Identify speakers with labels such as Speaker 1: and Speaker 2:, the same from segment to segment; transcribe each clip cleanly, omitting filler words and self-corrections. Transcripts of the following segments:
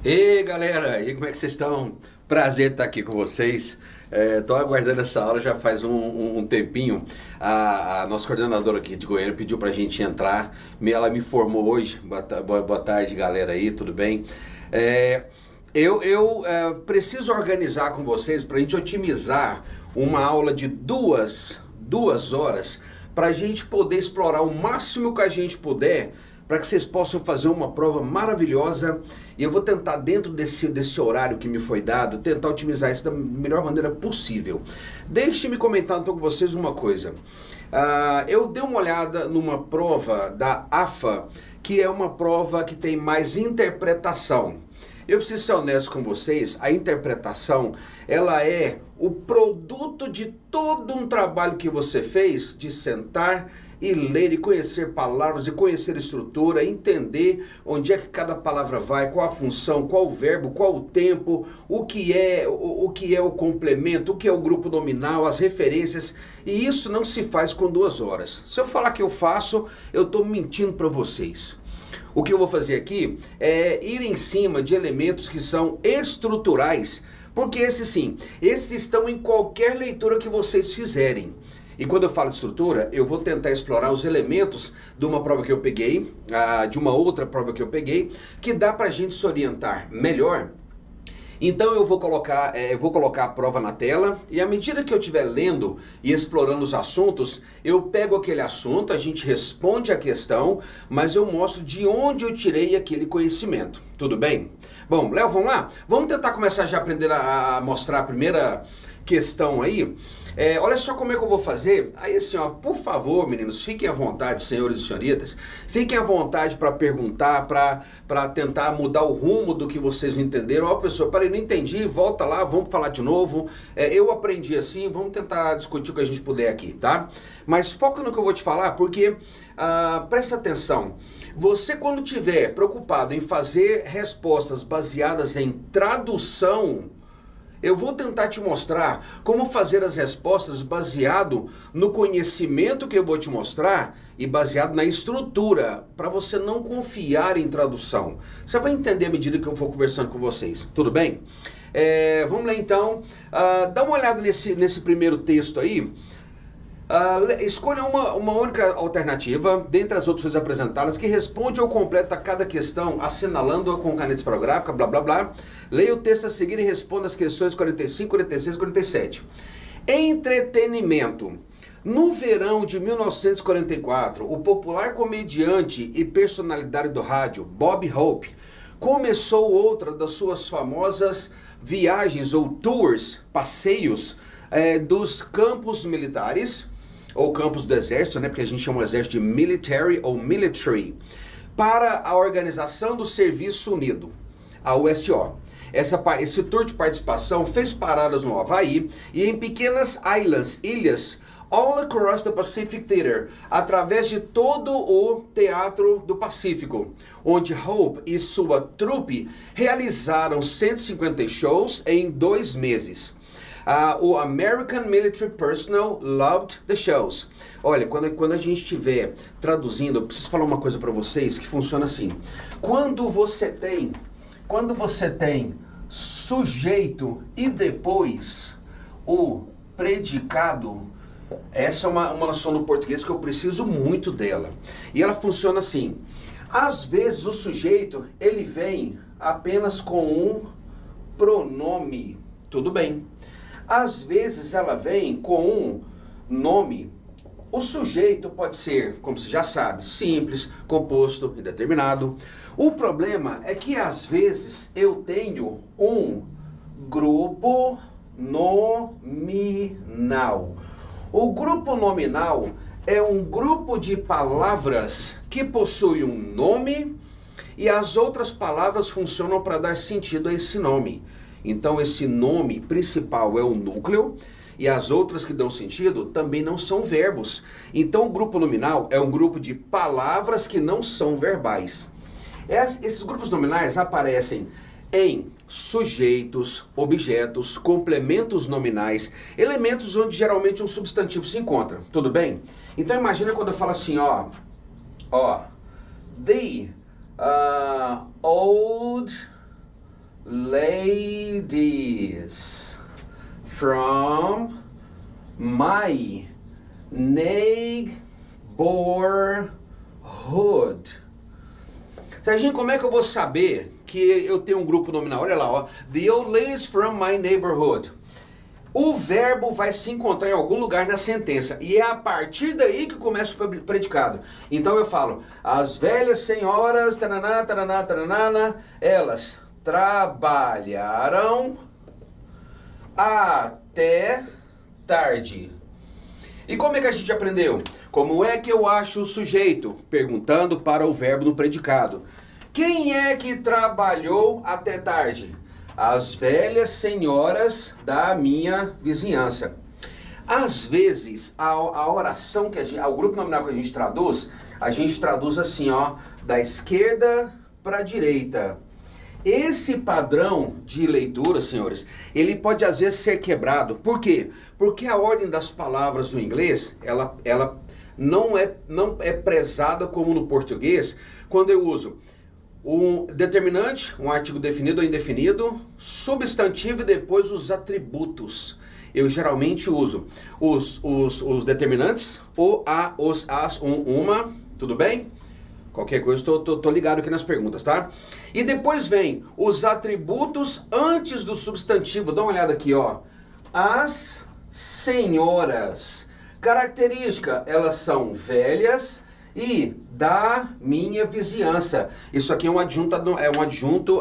Speaker 1: E galera, e como é que vocês estão? Prazer estar aqui com vocês. Estou aguardando essa aula já faz um tempinho. A nossa coordenadora aqui de Goiânia pediu para a gente entrar. Ela me informou hoje. Boa tarde, galera aí, tudo bem? Eu preciso organizar com vocês para a gente otimizar uma aula de duas horas para a gente poder explorar o máximo que a gente puder para que vocês possam fazer uma prova maravilhosa. E eu vou tentar, dentro desse horário que me foi dado, tentar otimizar isso da melhor maneira possível. Deixe-me comentar então com vocês uma coisa. Eu dei uma olhada numa prova da AFA, que é uma prova que tem mais interpretação. Eu preciso ser honesto com vocês, a interpretação, ela é o produto de todo um trabalho que você fez de sentar e ler e conhecer palavras, e conhecer estrutura, entender onde é que cada palavra vai, qual a função, qual o verbo, qual o tempo, o que é o complemento, o que é o grupo nominal, as referências, e isso não se faz com 2 horas. Se eu falar que eu faço, eu estou mentindo para vocês. O que eu vou fazer aqui é ir em cima de elementos que são estruturais, porque esses estão em qualquer leitura que vocês fizerem. E quando eu falo de estrutura, eu vou tentar explorar os elementos de uma prova que eu peguei, de uma outra prova que eu peguei, que dá pra gente se orientar melhor. Então eu vou colocar a prova na tela, e à medida que eu estiver lendo e explorando os assuntos, eu pego aquele assunto, a gente responde a questão, mas eu mostro de onde eu tirei aquele conhecimento. Tudo bem? Bom, Léo, vamos lá? Vamos tentar começar já a aprender a mostrar a primeira questão aí. Olha só como é que eu vou fazer. Aí assim, ó, por favor, meninos, fiquem à vontade, senhores e senhoritas, fiquem à vontade para perguntar, para tentar mudar o rumo do que vocês não entenderam. Ó, pessoal, peraí, não entendi, volta lá, vamos falar de novo. Eu aprendi assim, vamos tentar discutir o que a gente puder aqui, tá? Mas foca no que eu vou te falar, porque presta atenção. Você, quando estiver preocupado em fazer respostas baseadas em tradução, eu vou tentar te mostrar como fazer as respostas baseado no conhecimento que eu vou te mostrar e baseado na estrutura, para você não confiar em tradução. Você vai entender à medida que eu for conversando com vocês, tudo bem? Vamos lá então, dá uma olhada nesse primeiro texto aí. Escolha uma única alternativa, dentre as opções apresentadas, que responde ou completa cada questão, assinalando-a com caneta esferográfica, blá blá blá. Leia o texto a seguir e responda as questões 45, 46 e 47. Entretenimento. No verão de 1944, o popular comediante e personalidade do rádio, Bob Hope, começou outra das suas famosas viagens ou tours, passeios, dos campos militares, ou campos do exército, né, porque a gente chama o exército de military ou military, para a Organização do Serviço Unido, a USO. Esse tour de participação fez paradas no Havaí e em pequenas ilhas, all across the Pacific Theater, através de todo o Teatro do Pacífico, onde Hope e sua trupe realizaram 150 shows em 2 meses. O American Military Personnel loved the shows. Olha, quando a gente estiver traduzindo, eu preciso falar uma coisa para vocês que funciona assim. Quando você tem sujeito e depois o predicado, essa é uma noção do português que eu preciso muito dela. E ela funciona assim. Às vezes o sujeito, ele vem apenas com um pronome. Tudo bem. Às vezes ela vem com um nome. O sujeito pode ser, como você já sabe, simples, composto, indeterminado. O problema é que às vezes eu tenho um grupo nominal. O grupo nominal é um grupo de palavras que possui um nome e as outras palavras funcionam para dar sentido a esse nome. Então esse nome principal é o núcleo e as outras que dão sentido também não são verbos. Então o grupo nominal é um grupo de palavras que não são verbais. Esses grupos nominais aparecem em sujeitos, objetos, complementos nominais, elementos onde geralmente um substantivo se encontra. Tudo bem? Então imagina quando eu falo assim, ó, the old ladies from my neighborhood. Serginho, como é que eu vou saber que eu tenho um grupo nominal? Olha lá, ó. The old ladies from my neighborhood. O verbo vai se encontrar em algum lugar na sentença. E é a partir daí que começa o predicado. Então eu falo, as velhas senhoras, taraná, taraná, taraná, elas trabalharam até tarde. E como é que a gente aprendeu? Como é que eu acho o sujeito? Perguntando para o verbo no predicado. Quem é que trabalhou até tarde? As velhas senhoras da minha vizinhança. Às vezes, a oração que o grupo nominal que a gente traduz assim, ó, da esquerda para a direita. Esse padrão de leitura, senhores, ele pode às vezes ser quebrado. Por quê? Porque a ordem das palavras no inglês, ela não é prezada como no português, quando eu uso um determinante, um artigo definido ou indefinido, substantivo e depois os atributos. Eu geralmente uso os determinantes, o, a, os, as, uma, tudo bem? Qualquer coisa, tô ligado aqui nas perguntas, tá? E depois vem os atributos antes do substantivo. Dá uma olhada aqui, ó. As senhoras. Característica, elas são velhas e da minha vizinhança. Isso aqui é um adjunto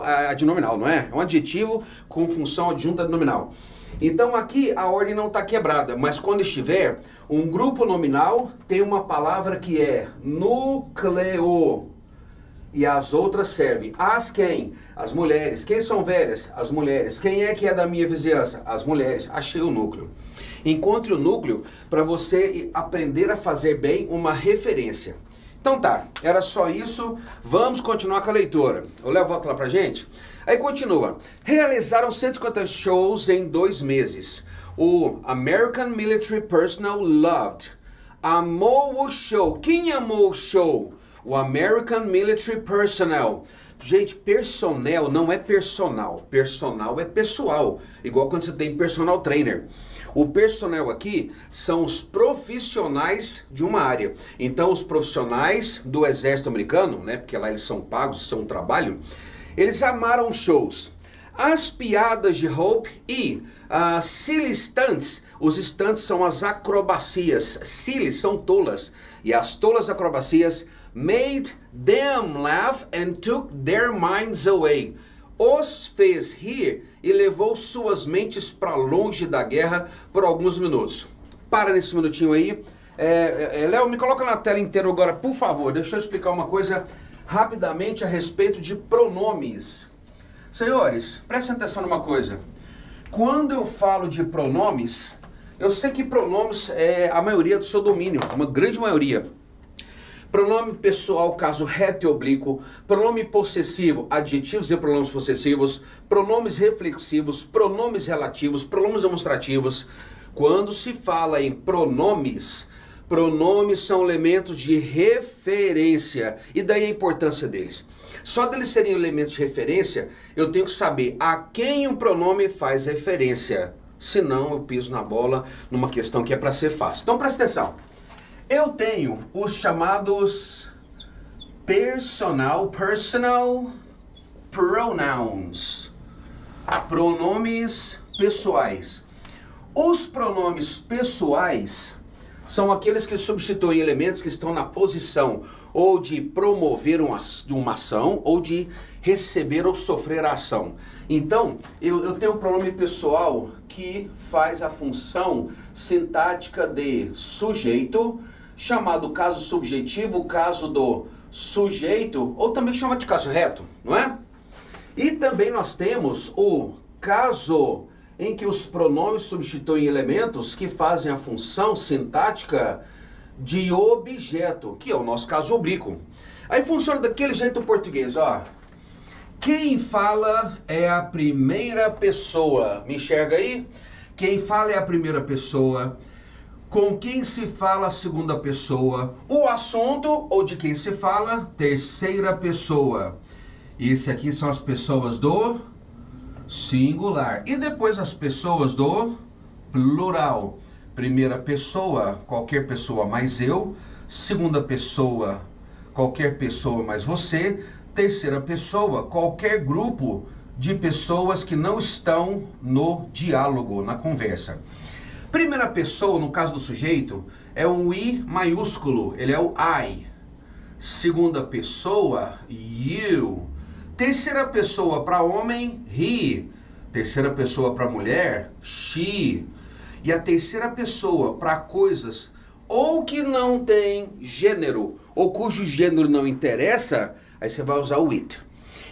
Speaker 1: adnominal, não é? É um adjetivo com função adjunta adnominal. Então aqui a ordem não está quebrada, mas quando estiver, um grupo nominal tem uma palavra que é núcleo. E as outras servem. As quem? As mulheres. Quem são velhas? As mulheres. Quem é que é da minha vizinhança? As mulheres. Achei o núcleo. Encontre o núcleo para você aprender a fazer bem uma referência. Então tá, era só isso. Vamos continuar com a leitura. O Léo volta lá pra gente. Aí continua. Realizaram 150 shows em 2 meses. O American Military Personnel loved. Amou o show. Quem amou o show? O American Military Personnel. Gente, personnel não é personal. Personal é pessoal. Igual quando você tem personal trainer. O personnel aqui são os profissionais de uma área. Então, os profissionais do exército americano, né? Porque lá eles são pagos, são um trabalho. Eles amaram shows. As piadas de Hope e silly stunts. Os stunts são as acrobacias. Silly são tolas. E as tolas acrobacias made them laugh and took their minds away. Os fez rir e levou suas mentes para longe da guerra por alguns minutos. Para nesse minutinho aí. Léo, me coloca na tela inteira agora, por favor. Deixa eu explicar uma coisa rapidamente a respeito de pronomes. Senhores, prestem atenção numa coisa. Quando eu falo de pronomes, eu sei que pronomes é a maioria do seu domínio, uma grande maioria. Pronome pessoal, caso reto e oblíquo. Pronome possessivo, adjetivos e pronomes possessivos. Pronomes reflexivos, pronomes relativos, pronomes demonstrativos. Quando se fala em pronomes, pronomes são elementos de referência. E daí a importância deles. Só deles serem elementos de referência, eu tenho que saber a quem o pronome faz referência. Senão eu piso na bola numa questão que é para ser fácil. Então presta atenção. Eu tenho os chamados personal pronouns, pronomes pessoais. Os pronomes pessoais são aqueles que substituem elementos que estão na posição ou de promover uma ação ou de receber ou sofrer a ação. Então, eu tenho um pronome pessoal que faz a função sintática de sujeito, chamado caso subjetivo, o caso do sujeito, ou também chamado de caso reto, não é? E também nós temos o caso em que os pronomes substituem elementos que fazem a função sintática de objeto, que é o nosso caso oblíquo. Aí funciona daquele jeito o português, ó. Quem fala é a primeira pessoa. Me enxerga aí? Quem fala é a primeira pessoa. Com quem se fala a segunda pessoa. O assunto, ou de quem se fala, terceira pessoa. E esse aqui são as pessoas do singular. E depois as pessoas do plural. Primeira pessoa, qualquer pessoa mais eu. Segunda pessoa, qualquer pessoa mais você. Terceira pessoa, qualquer grupo de pessoas que não estão no diálogo, na conversa. Primeira pessoa, no caso do sujeito, é um I maiúsculo, ele é o I. Segunda pessoa, you. Terceira pessoa para homem, he. Terceira pessoa para mulher, she. E a terceira pessoa para coisas ou que não tem gênero, ou cujo gênero não interessa, aí você vai usar o it.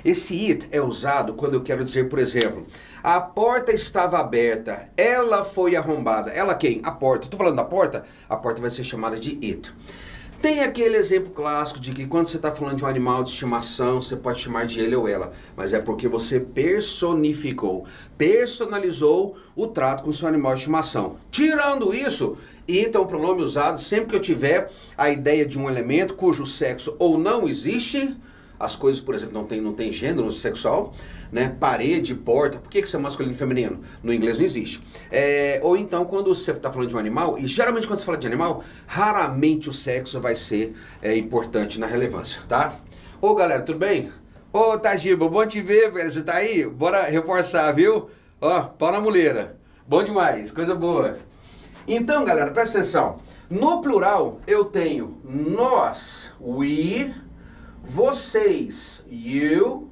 Speaker 1: Esse it é usado quando eu quero dizer, por exemplo, a porta estava aberta, ela foi arrombada. Ela quem? A porta. Estou falando da porta? A porta vai ser chamada de it. Tem aquele exemplo clássico de que quando você está falando de um animal de estimação, você pode chamar de ele ou ela, mas é porque você personificou, personalizou o trato com o seu animal de estimação. Tirando isso, it é um pronome usado sempre que eu tiver a ideia de um elemento cujo sexo ou não existe. As coisas, por exemplo, não tem gênero sexual, né? Parede, porta, por que isso é masculino e feminino? No inglês não existe. Ou então, quando você está falando de um animal, e geralmente quando você fala de animal, raramente o sexo vai ser importante na relevância, tá? Ô galera, tudo bem? Ô Tajiba, bom te ver, velho, você tá aí? Bora reforçar, viu? Ó, pau na muleira. Bom demais, coisa boa. Então, galera, presta atenção. No plural, eu tenho nós, we, vocês, you.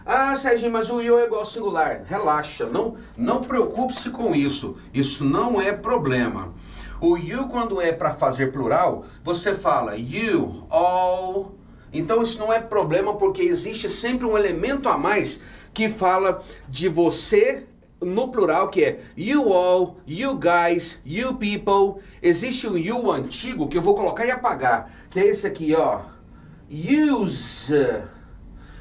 Speaker 1: Ah, Serginho, mas o you é igual ao singular. Relaxa, não preocupe-se com isso. Isso não é problema. O you, quando é para fazer plural, você fala you, all. Então isso não é problema porque existe sempre um elemento a mais que fala de você no plural, que é you all, you guys, you people. Existe o you antigo que eu vou colocar e apagar, que é esse aqui, ó. Use,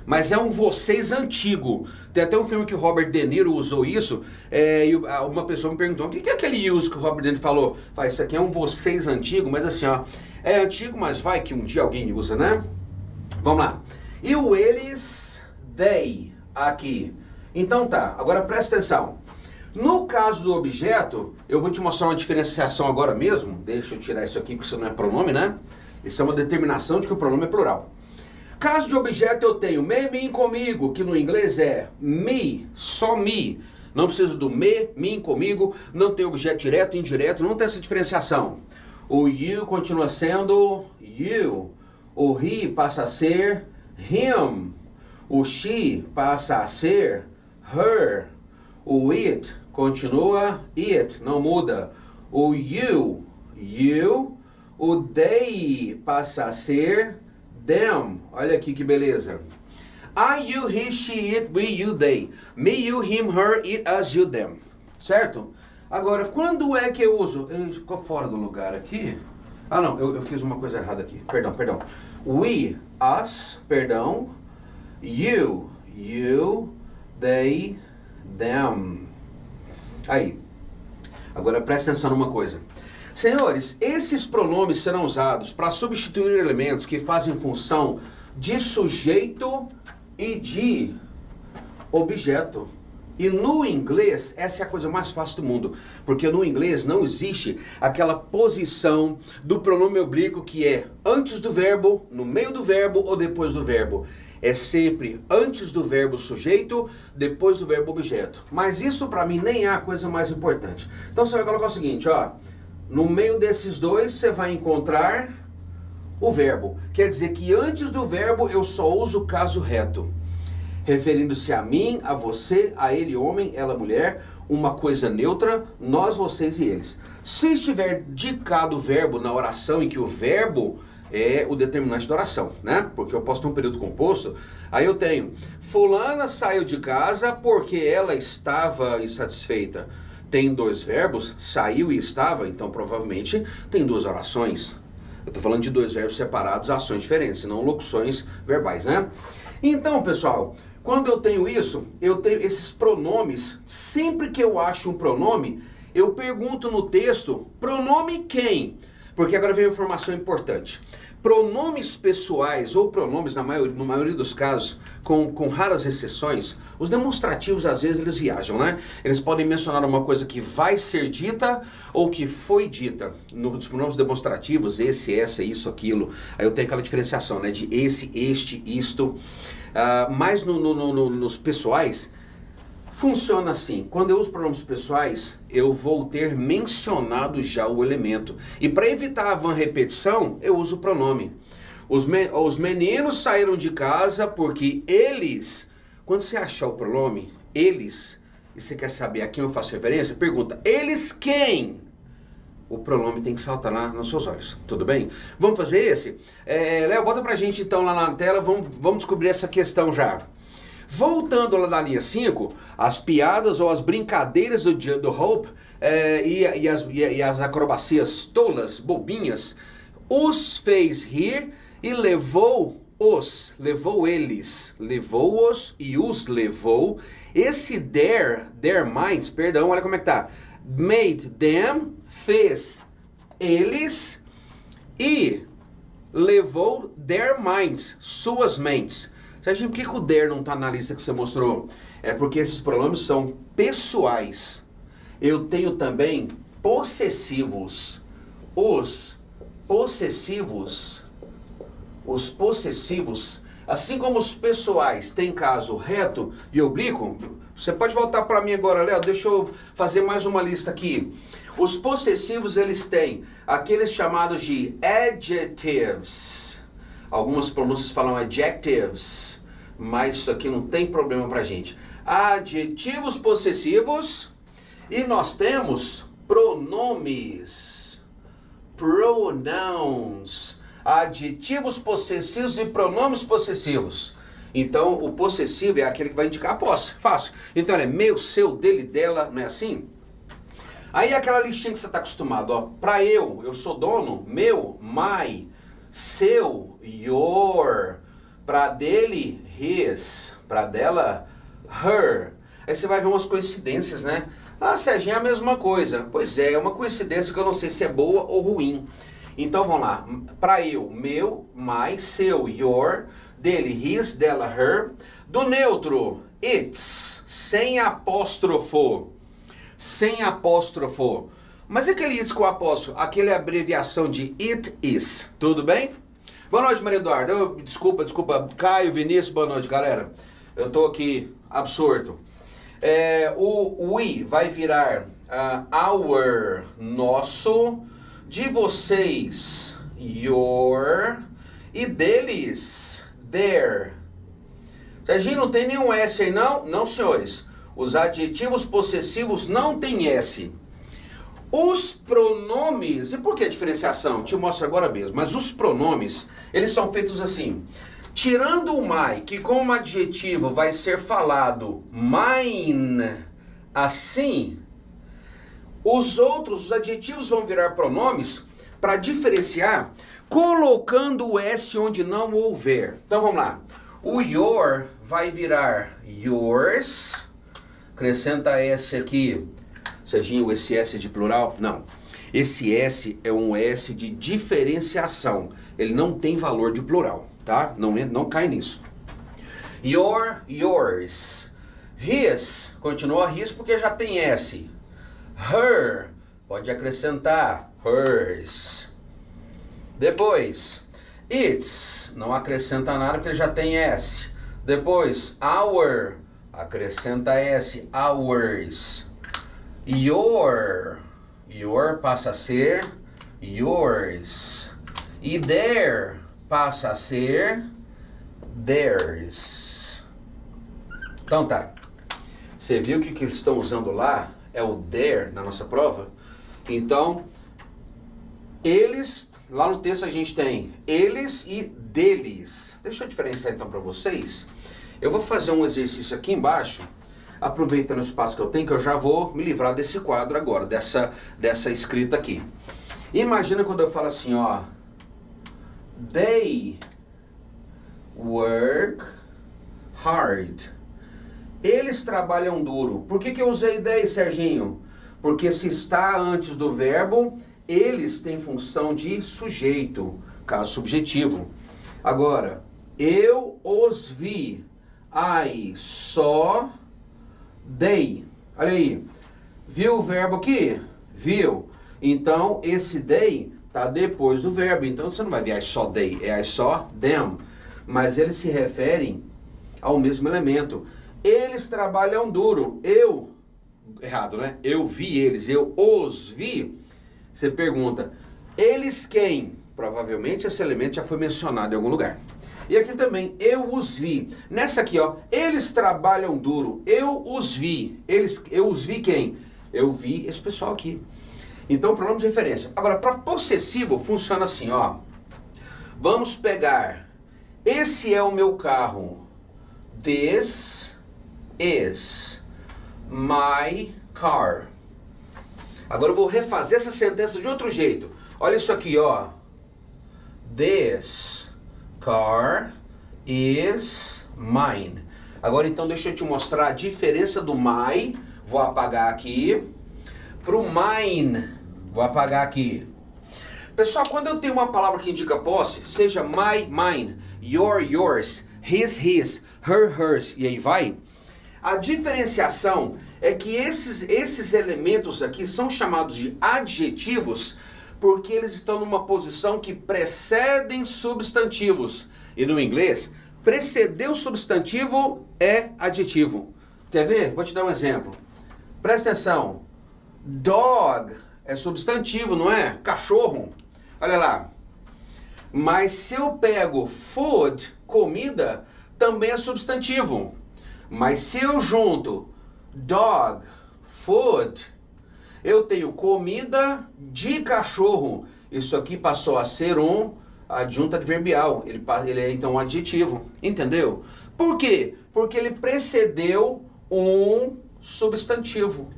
Speaker 1: mas é um vocês antigo. Tem até um filme que o Robert De Niro usou isso, e uma pessoa me perguntou, o que é aquele use que o Robert De Niro falou? Isso aqui é um vocês antigo, mas assim, ó, é antigo, mas vai que um dia alguém usa, né? Vamos lá. E o eles, they, aqui. Então tá, agora presta atenção. No caso do objeto, eu vou te mostrar uma diferenciação agora mesmo. Deixa eu tirar isso aqui, porque isso não é pronome, né? Isso é uma determinação de que o pronome é plural. Caso de objeto eu tenho me, mim, comigo, que no inglês é me, só me. Não preciso do me, mim, comigo, não tem objeto direto, indireto, não tem essa diferenciação. O you continua sendo you. O he passa a ser him. O she passa a ser her. O it continua it, não muda. O you, you. O they passa a ser them. Olha aqui que beleza. I, you, he, she, it, we, you, they. Me, you, him, her, it, us, you, them. Certo? Agora, quando é que eu uso? Ficou fora do lugar aqui. Ah, não, eu fiz uma coisa errada aqui. Perdão. We, us, perdão. You, you, they, them. Aí. Agora presta atenção numa coisa. Senhores, esses pronomes serão usados para substituir elementos que fazem função de sujeito e de objeto. E no inglês, essa é a coisa mais fácil do mundo, porque no inglês não existe aquela posição do pronome oblíquo que é antes do verbo, no meio do verbo ou depois do verbo. É sempre antes do verbo sujeito, depois do verbo objeto. Mas isso para mim nem é a coisa mais importante. Então você vai colocar o seguinte, ó. No meio desses dois você vai encontrar o verbo. Quer dizer que antes do verbo eu só uso o caso reto. Referindo-se a mim, a você, a ele, homem, ela, mulher, uma coisa neutra, nós, vocês e eles. Se estiver indicado o verbo na oração em que o verbo é o determinante da oração, né? Porque eu posso ter um período composto, aí eu tenho fulana saiu de casa porque ela estava insatisfeita. Tem dois verbos, saiu e estava, então provavelmente tem duas orações. Eu estou falando de dois verbos separados, ações diferentes, não locuções verbais, né? Então, pessoal, quando eu tenho isso, eu tenho esses pronomes. Sempre que eu acho um pronome, eu pergunto no texto, pronome quem? Porque agora vem uma informação importante. Pronomes pessoais ou pronomes, na maioria dos casos, com raras exceções, os demonstrativos às vezes eles viajam, né? Eles podem mencionar uma coisa que vai ser dita ou que foi dita. Nos pronomes demonstrativos, esse, essa, isso, aquilo, aí eu tenho aquela diferenciação, né? De esse, este, isto. Mas nos pessoais, funciona assim, quando eu uso pronomes pessoais, eu vou ter mencionado já o elemento. E para evitar a van repetição, eu uso o pronome. Os meninos saíram de casa porque eles... Quando você achar o pronome, eles, e você quer saber a quem eu faço referência, pergunta, eles quem? O pronome tem que saltar nos seus olhos, tudo bem? Vamos fazer esse? Léo, bota pra gente então lá na tela, vamos descobrir essa questão já. Voltando lá na linha 5, as piadas ou as brincadeiras do Hope e as acrobacias tolas, bobinhas, os fez rir e levou-os e os levou. Esse their minds, perdão, olha como é que tá. Made them, fez eles e levou their minds, suas mentes. Serginho, por que o there não está na lista que você mostrou? É porque esses pronomes são pessoais. Eu tenho também possessivos. Os possessivos, assim como os pessoais têm caso reto e oblíquo, você pode voltar para mim agora, Léo, deixa eu fazer mais uma lista aqui. Os possessivos, eles têm aqueles chamados de adjectives. Algumas pronúncias falam adjectives, mas isso aqui não tem problema pra gente. Adjetivos possessivos e nós temos pronomes, pronouns, adjetivos possessivos e pronomes possessivos. Então, o possessivo é aquele que vai indicar a posse, fácil. Então, é meu, seu, dele, dela, não é assim? Aí aquela listinha que você está acostumado, ó. Pra eu sou dono, meu, my, seu, your, pra dele, his, pra dela, her. Aí você vai ver umas coincidências, né? Ah, Serginho, é a mesma coisa. Pois é uma coincidência que eu não sei se é boa ou ruim. Então vamos lá. Pra eu, meu, my, seu, your, dele, his, dela, her. Do neutro, it's, sem apóstrofo. Sem apóstrofo. Mas aquele it's com apóstrofo, aquele é a abreviação de it is, tudo bem? Boa noite, Maria Eduarda. Desculpa, Caio, Vinícius, boa noite, galera. Eu tô aqui absorto. O we vai virar our, nosso, de vocês, your, e deles, their. Serginho, não tem nenhum S aí não? Não, senhores. Os adjetivos possessivos não tem S. Os pronomes, e por que a diferenciação? Te mostro agora mesmo, mas os pronomes, eles são feitos assim. Tirando o my, que como adjetivo vai ser falado mine, assim, os adjetivos vão virar pronomes para diferenciar, colocando o S onde não houver. Então vamos lá. O your vai virar yours, acrescenta S aqui. Serginho, esse S é de plural? Não. Esse S é um S de diferenciação. Ele não tem valor de plural, tá? Não cai nisso. Your, yours. His, continua his porque já tem S. Her, pode acrescentar hers. Depois, its, não acrescenta nada porque ele já tem S. Depois, our, acrescenta S, ours. Your passa a ser yours. E their passa a ser theirs. Então tá. Você viu que o que eles estão usando lá é o their na nossa prova? Então, eles, lá no texto a gente tem eles e deles. Deixa eu diferenciar então para vocês. Eu vou fazer um exercício aqui embaixo. Aproveitando o espaço que eu tenho, que eu já vou me livrar desse quadro agora, dessa escrita aqui. Imagina quando eu falo assim, ó. They work hard. Eles trabalham duro. Por que eu usei they, Serginho? Porque se está antes do verbo, eles têm função de sujeito, caso subjetivo. Agora, eu os vi. I saw they. Olha aí. Viu o verbo aqui? Viu. Então, esse they está depois do verbo. Então, você não vai ver I saw they, é I saw them. Mas eles se referem ao mesmo elemento. Eles trabalham duro. Errado, né? Eu vi eles, eu os vi. Você pergunta, eles quem? Provavelmente esse elemento já foi mencionado em algum lugar. E aqui também, eu os vi. Nessa aqui, ó, eles trabalham duro. Eu os vi. Eu os vi quem? Eu vi esse pessoal aqui. Então, pronome de referência. Agora, para possessivo, funciona assim, ó. Vamos pegar. Esse é o meu carro. This is my car. Agora eu vou refazer essa sentença de outro jeito. Olha isso aqui, ó. This car is mine. Agora então deixa eu te mostrar a diferença do my. Vou apagar aqui. Pro mine. Vou apagar aqui. Pessoal, quando eu tenho uma palavra que indica posse, seja my, mine, your, yours, his, her, hers, e aí vai. A diferenciação é que esses elementos aqui são chamados de adjetivos porque eles estão numa posição que precedem substantivos. E no inglês, preceder o substantivo é adjetivo. Quer ver? Vou te dar um exemplo. Presta atenção. Dog é substantivo, não é? Cachorro. Olha lá. Mas se eu pego food, comida, também é substantivo. Mas se eu junto dog, food, eu tenho comida de cachorro. Isso aqui passou a ser um adjunto adverbial. Ele é então um adjetivo. Entendeu? Por quê? Porque ele precedeu um substantivo.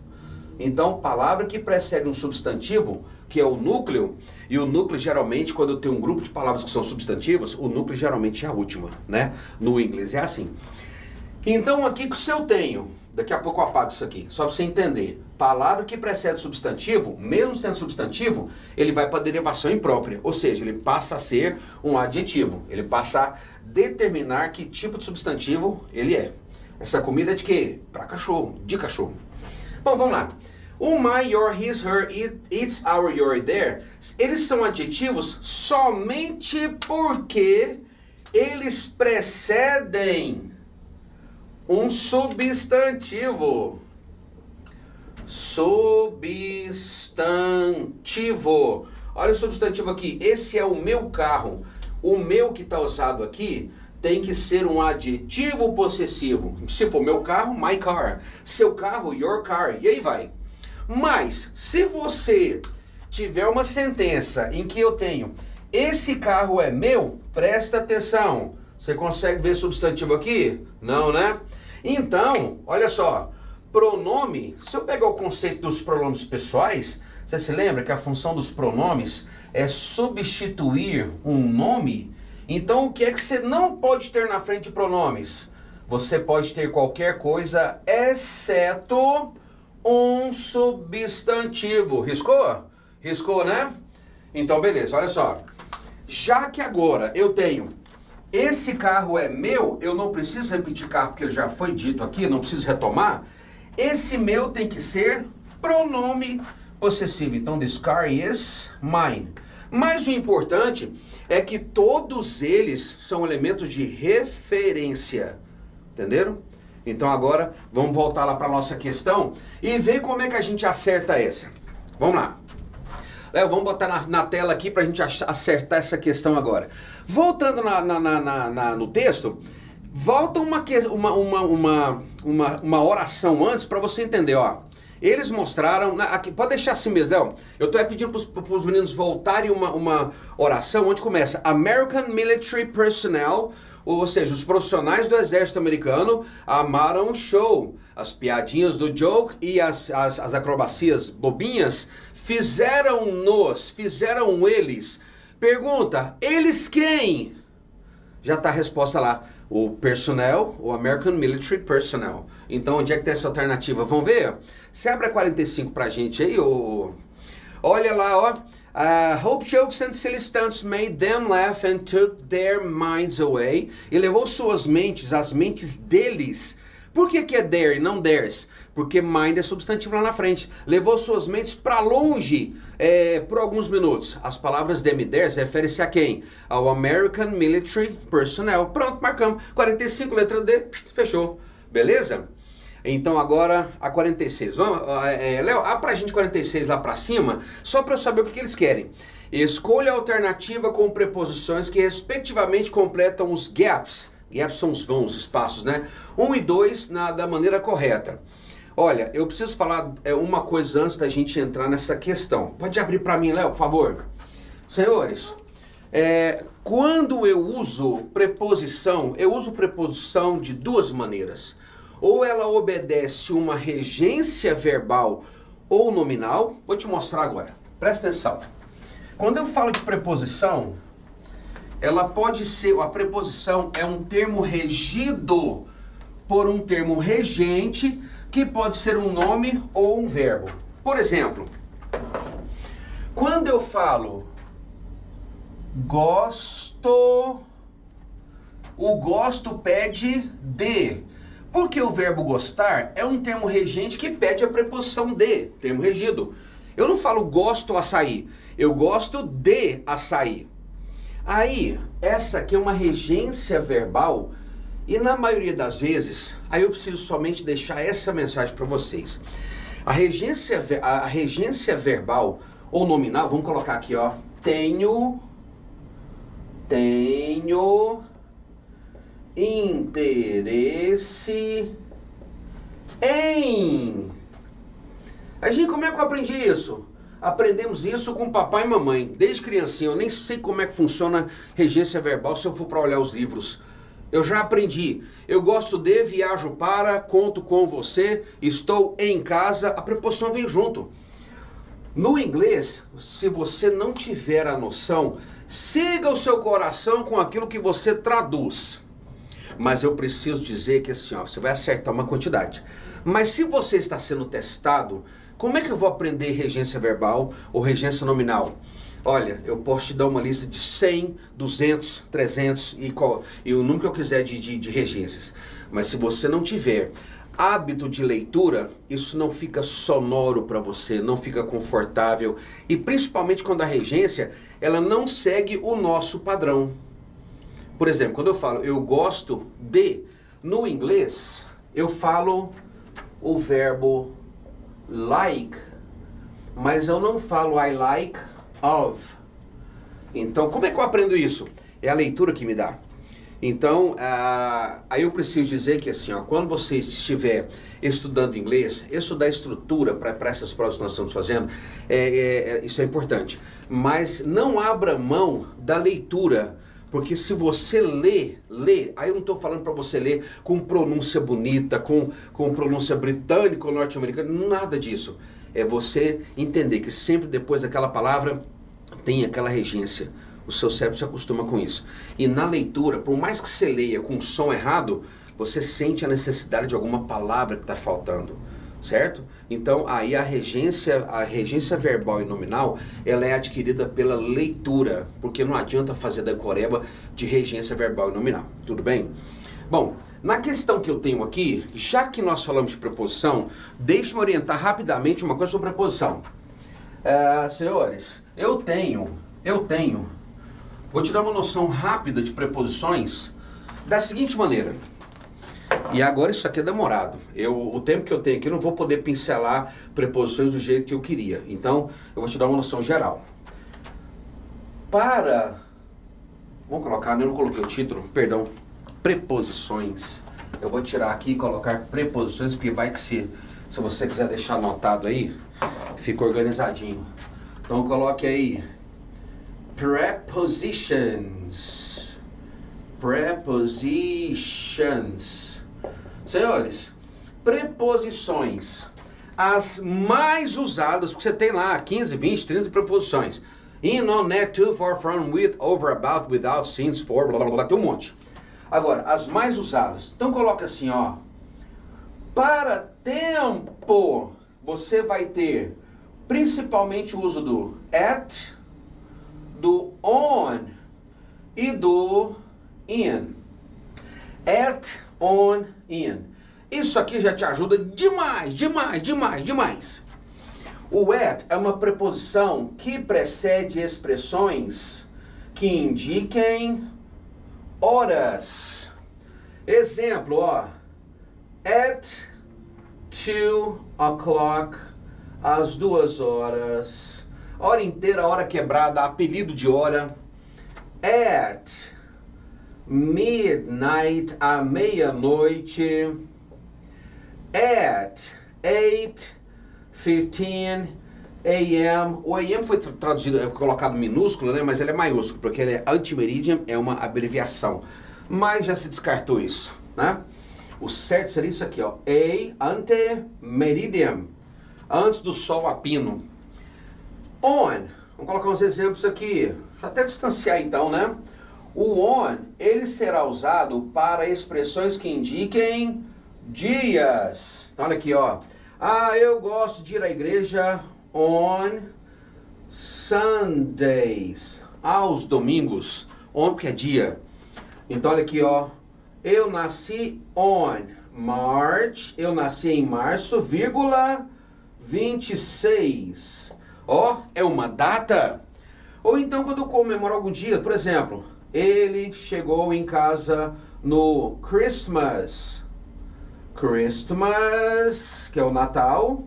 Speaker 1: Então, palavra que precede um substantivo, que é o núcleo, e o núcleo geralmente, quando eu tenho um grupo de palavras que são substantivas, o núcleo geralmente é a última, né? No inglês é assim. Então, aqui se eu tenho, daqui a pouco eu apago isso aqui, só para você entender, palavra que precede substantivo, mesmo sendo substantivo, ele vai para a derivação imprópria, ou seja, ele passa a ser um adjetivo, ele passa a determinar que tipo de substantivo ele é. Essa comida é de quê? Para cachorro, de cachorro. Bom, vamos lá. O my, your, his, her, it's, our, your, there, eles são adjetivos somente porque eles precedem um substantivo. Substantivo. Olha o substantivo aqui. Esse é o meu carro. O meu que está usado aqui tem que ser um adjetivo possessivo. Se for meu carro, my car. Seu carro, your car. E aí vai. Mas, se você tiver uma sentença em que eu tenho esse carro é meu, presta atenção. Você consegue ver substantivo aqui? Não, né? Então, olha só. Pronome, se eu pegar o conceito dos pronomes pessoais, você se lembra que a função dos pronomes é substituir um nome? Então, o que é que você não pode ter na frente de pronomes? Você pode ter qualquer coisa, exceto um substantivo. Riscou? Riscou, né? Então, beleza, olha só. Já que agora eu tenho esse carro é meu, eu não preciso repetir carro porque ele já foi dito aqui, não preciso retomar. Esse meu tem que ser pronome possessivo. Então, this car is mine. Mas o importante é que todos eles são elementos de referência. Entenderam? Então agora vamos voltar lá para a nossa questão e ver como é que a gente acerta essa. Vamos lá. Vamos botar na tela aqui para a gente acertar essa questão agora. Voltando no texto, volta uma oração antes para você entender, ó. Eles mostraram, aqui, pode deixar assim mesmo, Léo. Eu estou pedindo para os meninos voltarem uma oração onde começa American Military Personnel, ou seja, os profissionais do exército americano amaram o show. As piadinhas do joke e as acrobacias bobinhas fizeram eles. Pergunta, eles quem? Já está a resposta lá. O personnel, o American Military Personnel. Então, onde é que tem essa alternativa? Vamos ver? Você abre a 45 pra gente aí, Olha lá, ó. Hope jokes and silly stunts made them laugh and took their minds away. E levou suas mentes, as mentes deles. Por que é their e não theirs? Porque mind é substantivo lá na frente. Levou suas mentes para longe por alguns minutos. As palavras them e theirs referem-se a quem? Ao American Military Personnel. Pronto, marcamos. 45, letra D, fechou. Beleza? Então agora a 46. Léo, pra gente 46 lá pra cima, só para eu saber o que eles querem. Escolha a alternativa com preposições que respectivamente completam os gaps. Gaps são os vãos, os espaços, né? 1 e 2 da maneira correta. Olha, eu preciso falar uma coisa antes da gente entrar nessa questão. Pode abrir para mim, Léo, por favor. Senhores, quando eu uso preposição de duas maneiras. Ou ela obedece uma regência verbal ou nominal. Vou te mostrar agora. Presta atenção. Quando eu falo de preposição, ela pode ser, a preposição é um termo regido por um termo regente, que pode ser um nome ou um verbo. Por exemplo, quando eu falo gosto, o gosto pede de. Porque o verbo gostar é um termo regente que pede a preposição de, termo regido. Eu não falo gosto açaí, eu gosto de açaí. Aí, essa aqui é uma regência verbal e na maioria das vezes, aí eu preciso somente deixar essa mensagem para vocês. A regência verbal ou nominal, vamos colocar aqui, ó. Tenho interesse em. Como é que eu aprendi isso? Aprendemos isso com papai e mamãe, desde criancinha. Eu nem sei como é que funciona regência verbal se eu for para olhar os livros. Eu já aprendi. Eu gosto de, viajo para, conto com você, estou em casa. A preposição vem junto. No inglês, se você não tiver a noção, siga o seu coração com aquilo que você traduz. Mas eu preciso dizer que assim, ó, você vai acertar uma quantidade. Mas se você está sendo testado, como é que eu vou aprender regência verbal ou regência nominal? Olha, eu posso te dar uma lista de 100, 200, 300 e o número que eu quiser de regências. Mas se você não tiver hábito de leitura, isso não fica sonoro para você, não fica confortável. E principalmente quando a regência, ela não segue o nosso padrão. Por exemplo, quando eu falo eu gosto de, no inglês, eu falo o verbo like, mas eu não falo I like of. Então, como é que eu aprendo isso? É a leitura que me dá. Então, aí eu preciso dizer que assim, ó, quando você estiver estudando inglês, estudar a estrutura para essas provas que nós estamos fazendo, isso é importante. Mas não abra mão da leitura. Porque se você lê, aí eu não estou falando para você ler com pronúncia bonita, com pronúncia britânica ou norte-americana, nada disso. É você entender que sempre depois daquela palavra tem aquela regência. O seu cérebro se acostuma com isso. E na leitura, por mais que você leia com o som errado, você sente a necessidade de alguma palavra que está faltando. Certo? Então, aí a regência verbal e nominal, ela é adquirida pela leitura, porque não adianta fazer decoreba de regência verbal e nominal. Tudo bem? Bom, na questão que eu tenho aqui, já que nós falamos de preposição, deixe-me orientar rapidamente uma coisa sobre preposição. Senhores, eu tenho, vou te dar uma noção rápida de preposições da seguinte maneira. E agora isso aqui é demorado. O tempo que eu tenho aqui eu não vou poder pincelar preposições do jeito que eu queria. Então, eu vou te dar uma noção geral. Vamos colocar, eu não coloquei o título, perdão. Preposições. Eu vou tirar aqui e colocar preposições, porque vai que se você quiser deixar anotado aí, fica organizadinho. Então, coloque aí. Prepositions. Senhores, preposições, as mais usadas, porque você tem lá 15, 20, 30 preposições. In, on, net, to, for, from, with, over, about, without, since, for, blá, blá, blá, tem um monte. Agora, as mais usadas. Então coloca assim, ó. Para tempo, você vai ter principalmente o uso do at, do on e do in. At, on, in. Isso aqui já te ajuda demais, demais, demais, demais. O at é uma preposição que precede expressões que indiquem horas. Exemplo, ó. At 2 o'clock, às 2 horas. Hora inteira, hora quebrada, apelido de hora. At midnight, à meia-noite. At 8:15 a.m. O a.m. foi traduzido, colocado minúsculo, né? Mas ele é maiúsculo, porque ele é antimeridiem, é uma abreviação. Mas já se descartou isso, né? O certo seria isso aqui, ó. A antemeridiem, antes do sol a pino. On, vamos colocar uns exemplos aqui. Deixa eu até distanciar então, né? O on, ele será usado para expressões que indiquem dias. Então, olha aqui, ó. Ah, eu gosto de ir à igreja on Sundays. Aos domingos. On porque é dia. Então, olha aqui, ó. Eu nasci on March. Eu nasci em março, vírgula, 26. Ó, é uma data. Ou então, quando eu comemoro algum dia, por exemplo, ele chegou em casa no Christmas, que é o Natal.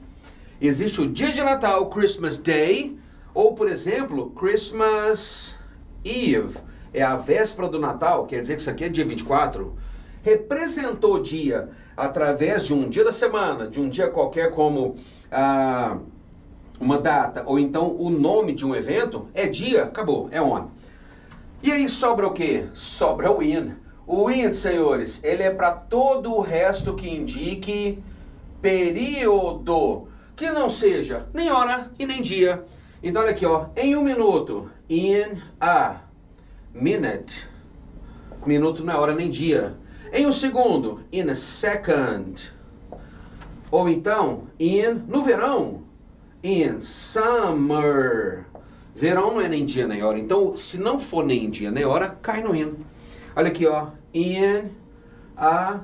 Speaker 1: Existe o dia de Natal, Christmas Day, ou, por exemplo, Christmas Eve, é a véspera do Natal, quer dizer que isso aqui é dia 24. Representou o dia através de um dia da semana, de um dia qualquer como uma data, ou então o nome de um evento, é dia, acabou, é on. E aí sobra o quê? Sobra o in. O in, senhores, ele é para todo o resto que indique período, que não seja nem hora e nem dia. Então, olha aqui, ó, em um minuto, in a minute. Minuto não é hora nem dia. Em um segundo, in a second. Ou então, no verão, in summer. Verão não é nem dia nem hora. Então, se não for nem dia nem hora, cai no in. Olha aqui, ó. In a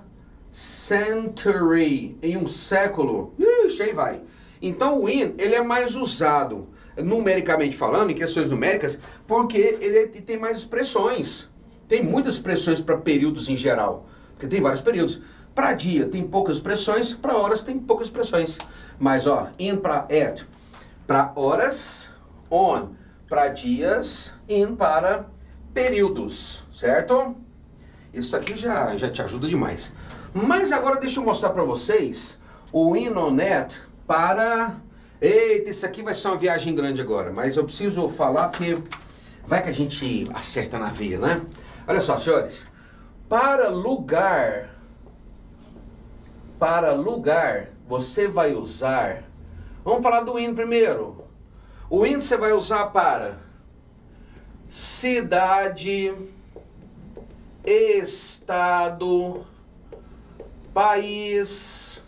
Speaker 1: century. Em um século. Ixi, aí vai. Então, o in, ele é mais usado, numericamente falando, em questões numéricas, porque ele tem mais expressões. Tem muitas expressões para períodos em geral. Porque tem vários períodos. Para dia tem poucas expressões, para horas tem poucas expressões. Mas, ó, in para at. Para horas, on. Para dias, in para períodos, certo? Isso aqui já te ajuda demais. Mas agora deixa eu mostrar para vocês o in on at para... Eita, isso aqui vai ser uma viagem grande agora, mas eu preciso falar porque vai que a gente acerta na veia, né? Olha só, senhores. Para lugar, você vai usar... Vamos falar do in primeiro. O in você vai usar para cidade, estado, país,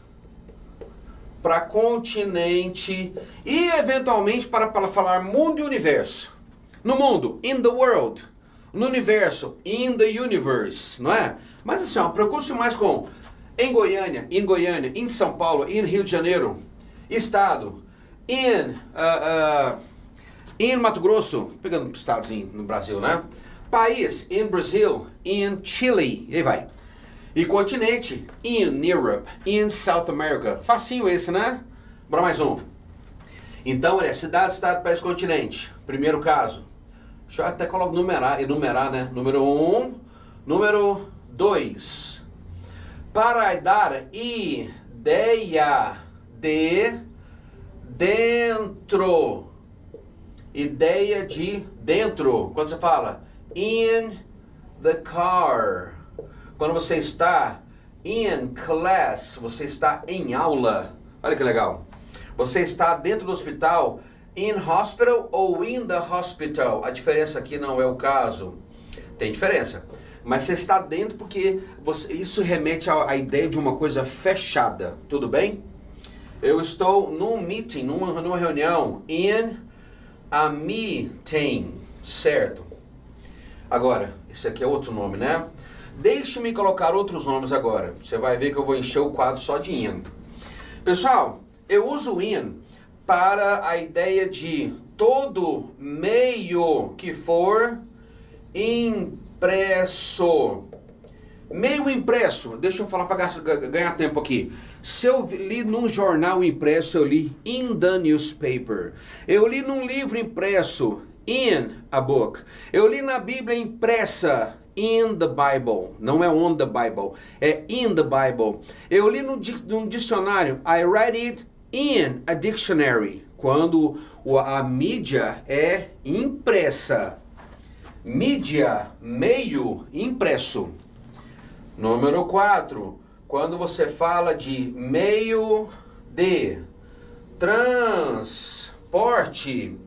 Speaker 1: para continente e eventualmente para falar mundo e universo. No mundo, in the world. No universo, in the universe, não é? Mas assim, ó, preocupe-se mais com em Goiânia, em São Paulo, em Rio de Janeiro, estado, em Mato Grosso, pegando estados no Brasil, né? País, in Brazil, in Chile, e aí vai. E continente, in Europe, in South America. Facinho esse, né? Bora mais um. Então, é cidade, estado, país, continente. Primeiro caso. Deixa eu até enumerar, né? Número 1, número 2. Para dar ideia de dentro. Ideia de dentro. Quando você fala in the car. Quando você está in class, você está em aula. Olha que legal. Você está dentro do hospital, in hospital ou in the hospital. A diferença aqui não é o caso. Tem diferença. Mas você está dentro porque isso remete à ideia de uma coisa fechada. Tudo bem? Eu estou num meeting, numa reunião. In a meeting. Certo. Agora, esse aqui é outro nome, né? Deixe-me colocar outros nomes agora. Você vai ver que eu vou encher o quadro só de in. Pessoal, eu uso o in para a ideia de todo meio que for impresso. Meio impresso, deixa eu falar para ganhar tempo aqui. Se eu li num jornal impresso, eu li in the newspaper. Eu li num livro impresso, in a book. Eu li na Bíblia impressa, in the Bible. Não é on the Bible, é in the Bible. Eu li num dicionário, I read it in a dictionary. Quando a mídia é impressa. Mídia, meio impresso. Número 4, quando você fala de meio de transporte.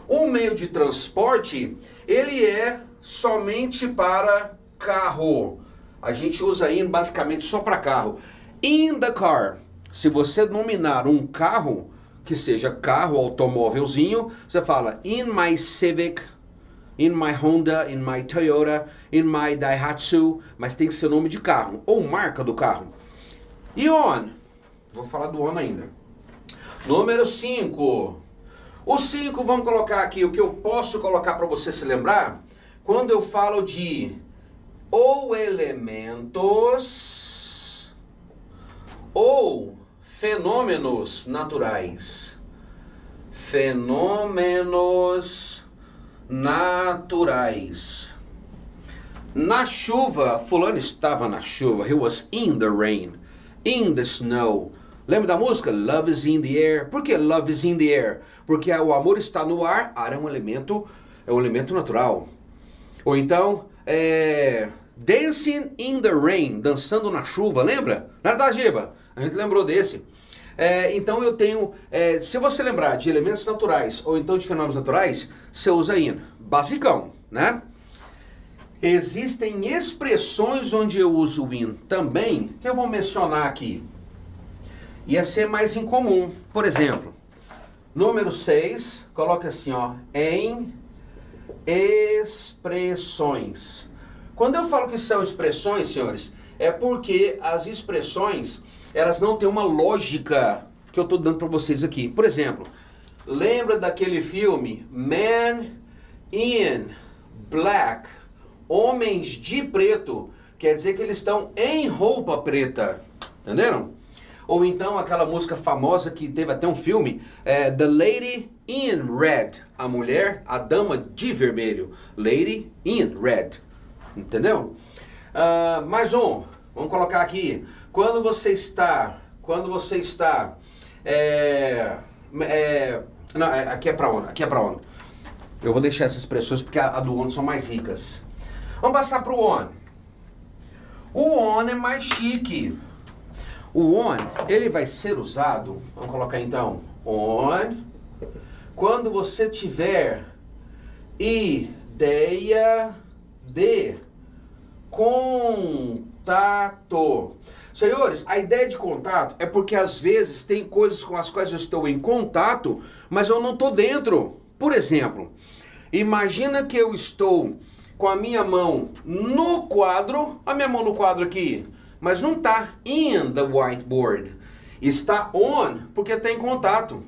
Speaker 1: O meio de transporte, ele é somente para carro. A gente usa in basicamente só para carro. In the car. Se você nominar um carro, que seja carro, automóvelzinho, você fala in my Civic, in my Honda, in my Toyota, in my Daihatsu, mas tem que ser nome de carro, ou marca do carro. E on? Vou falar do on ainda. Número 5. O 5, vamos colocar aqui, o que eu posso colocar para você se lembrar, quando eu falo de ou elementos, ou fenômenos naturais. Fenômenos naturais. Na chuva, fulano estava na chuva. He was in the rain, in the snow. Lembra da música? Love is in the air. Por que love is in the air? Porque o amor está no ar. Ar é um elemento natural. Ou então, dancing in the rain, dançando na chuva. Lembra? Não era da Giba? A gente lembrou desse. Então eu tenho, se você lembrar de elementos naturais ou então de fenômenos naturais, você usa in. Basicão, né? Existem expressões onde eu uso o in também, que eu vou mencionar aqui. Ia ser mais incomum. Por exemplo, número 6, coloca assim, ó, em expressões. Quando eu falo que são expressões, senhores, é porque as expressões, elas não têm uma lógica que eu estou dando para vocês aqui. Por exemplo, lembra daquele filme Man in Black? Homens de preto. Quer dizer que eles estão em roupa preta. Entenderam? Ou então aquela música famosa que teve até um filme, The Lady in Red. A mulher, a dama de vermelho. Lady in Red. Entendeu? Mais um. Vamos colocar aqui. Quando você está... não, aqui é para onde? Aqui é para onde? Eu vou deixar essas expressões porque a do on são mais ricas. Vamos passar para o on. O on é mais chique. O on, ele vai ser usado, vamos colocar então, on, quando você tiver ideia de contato. Senhores, a ideia de contato é porque às vezes tem coisas com as quais eu estou em contato, mas eu não estou dentro. Por exemplo, imagina que eu estou com a minha mão no quadro, a minha mão no quadro aqui, mas não está in the whiteboard. Está on, porque está em contato.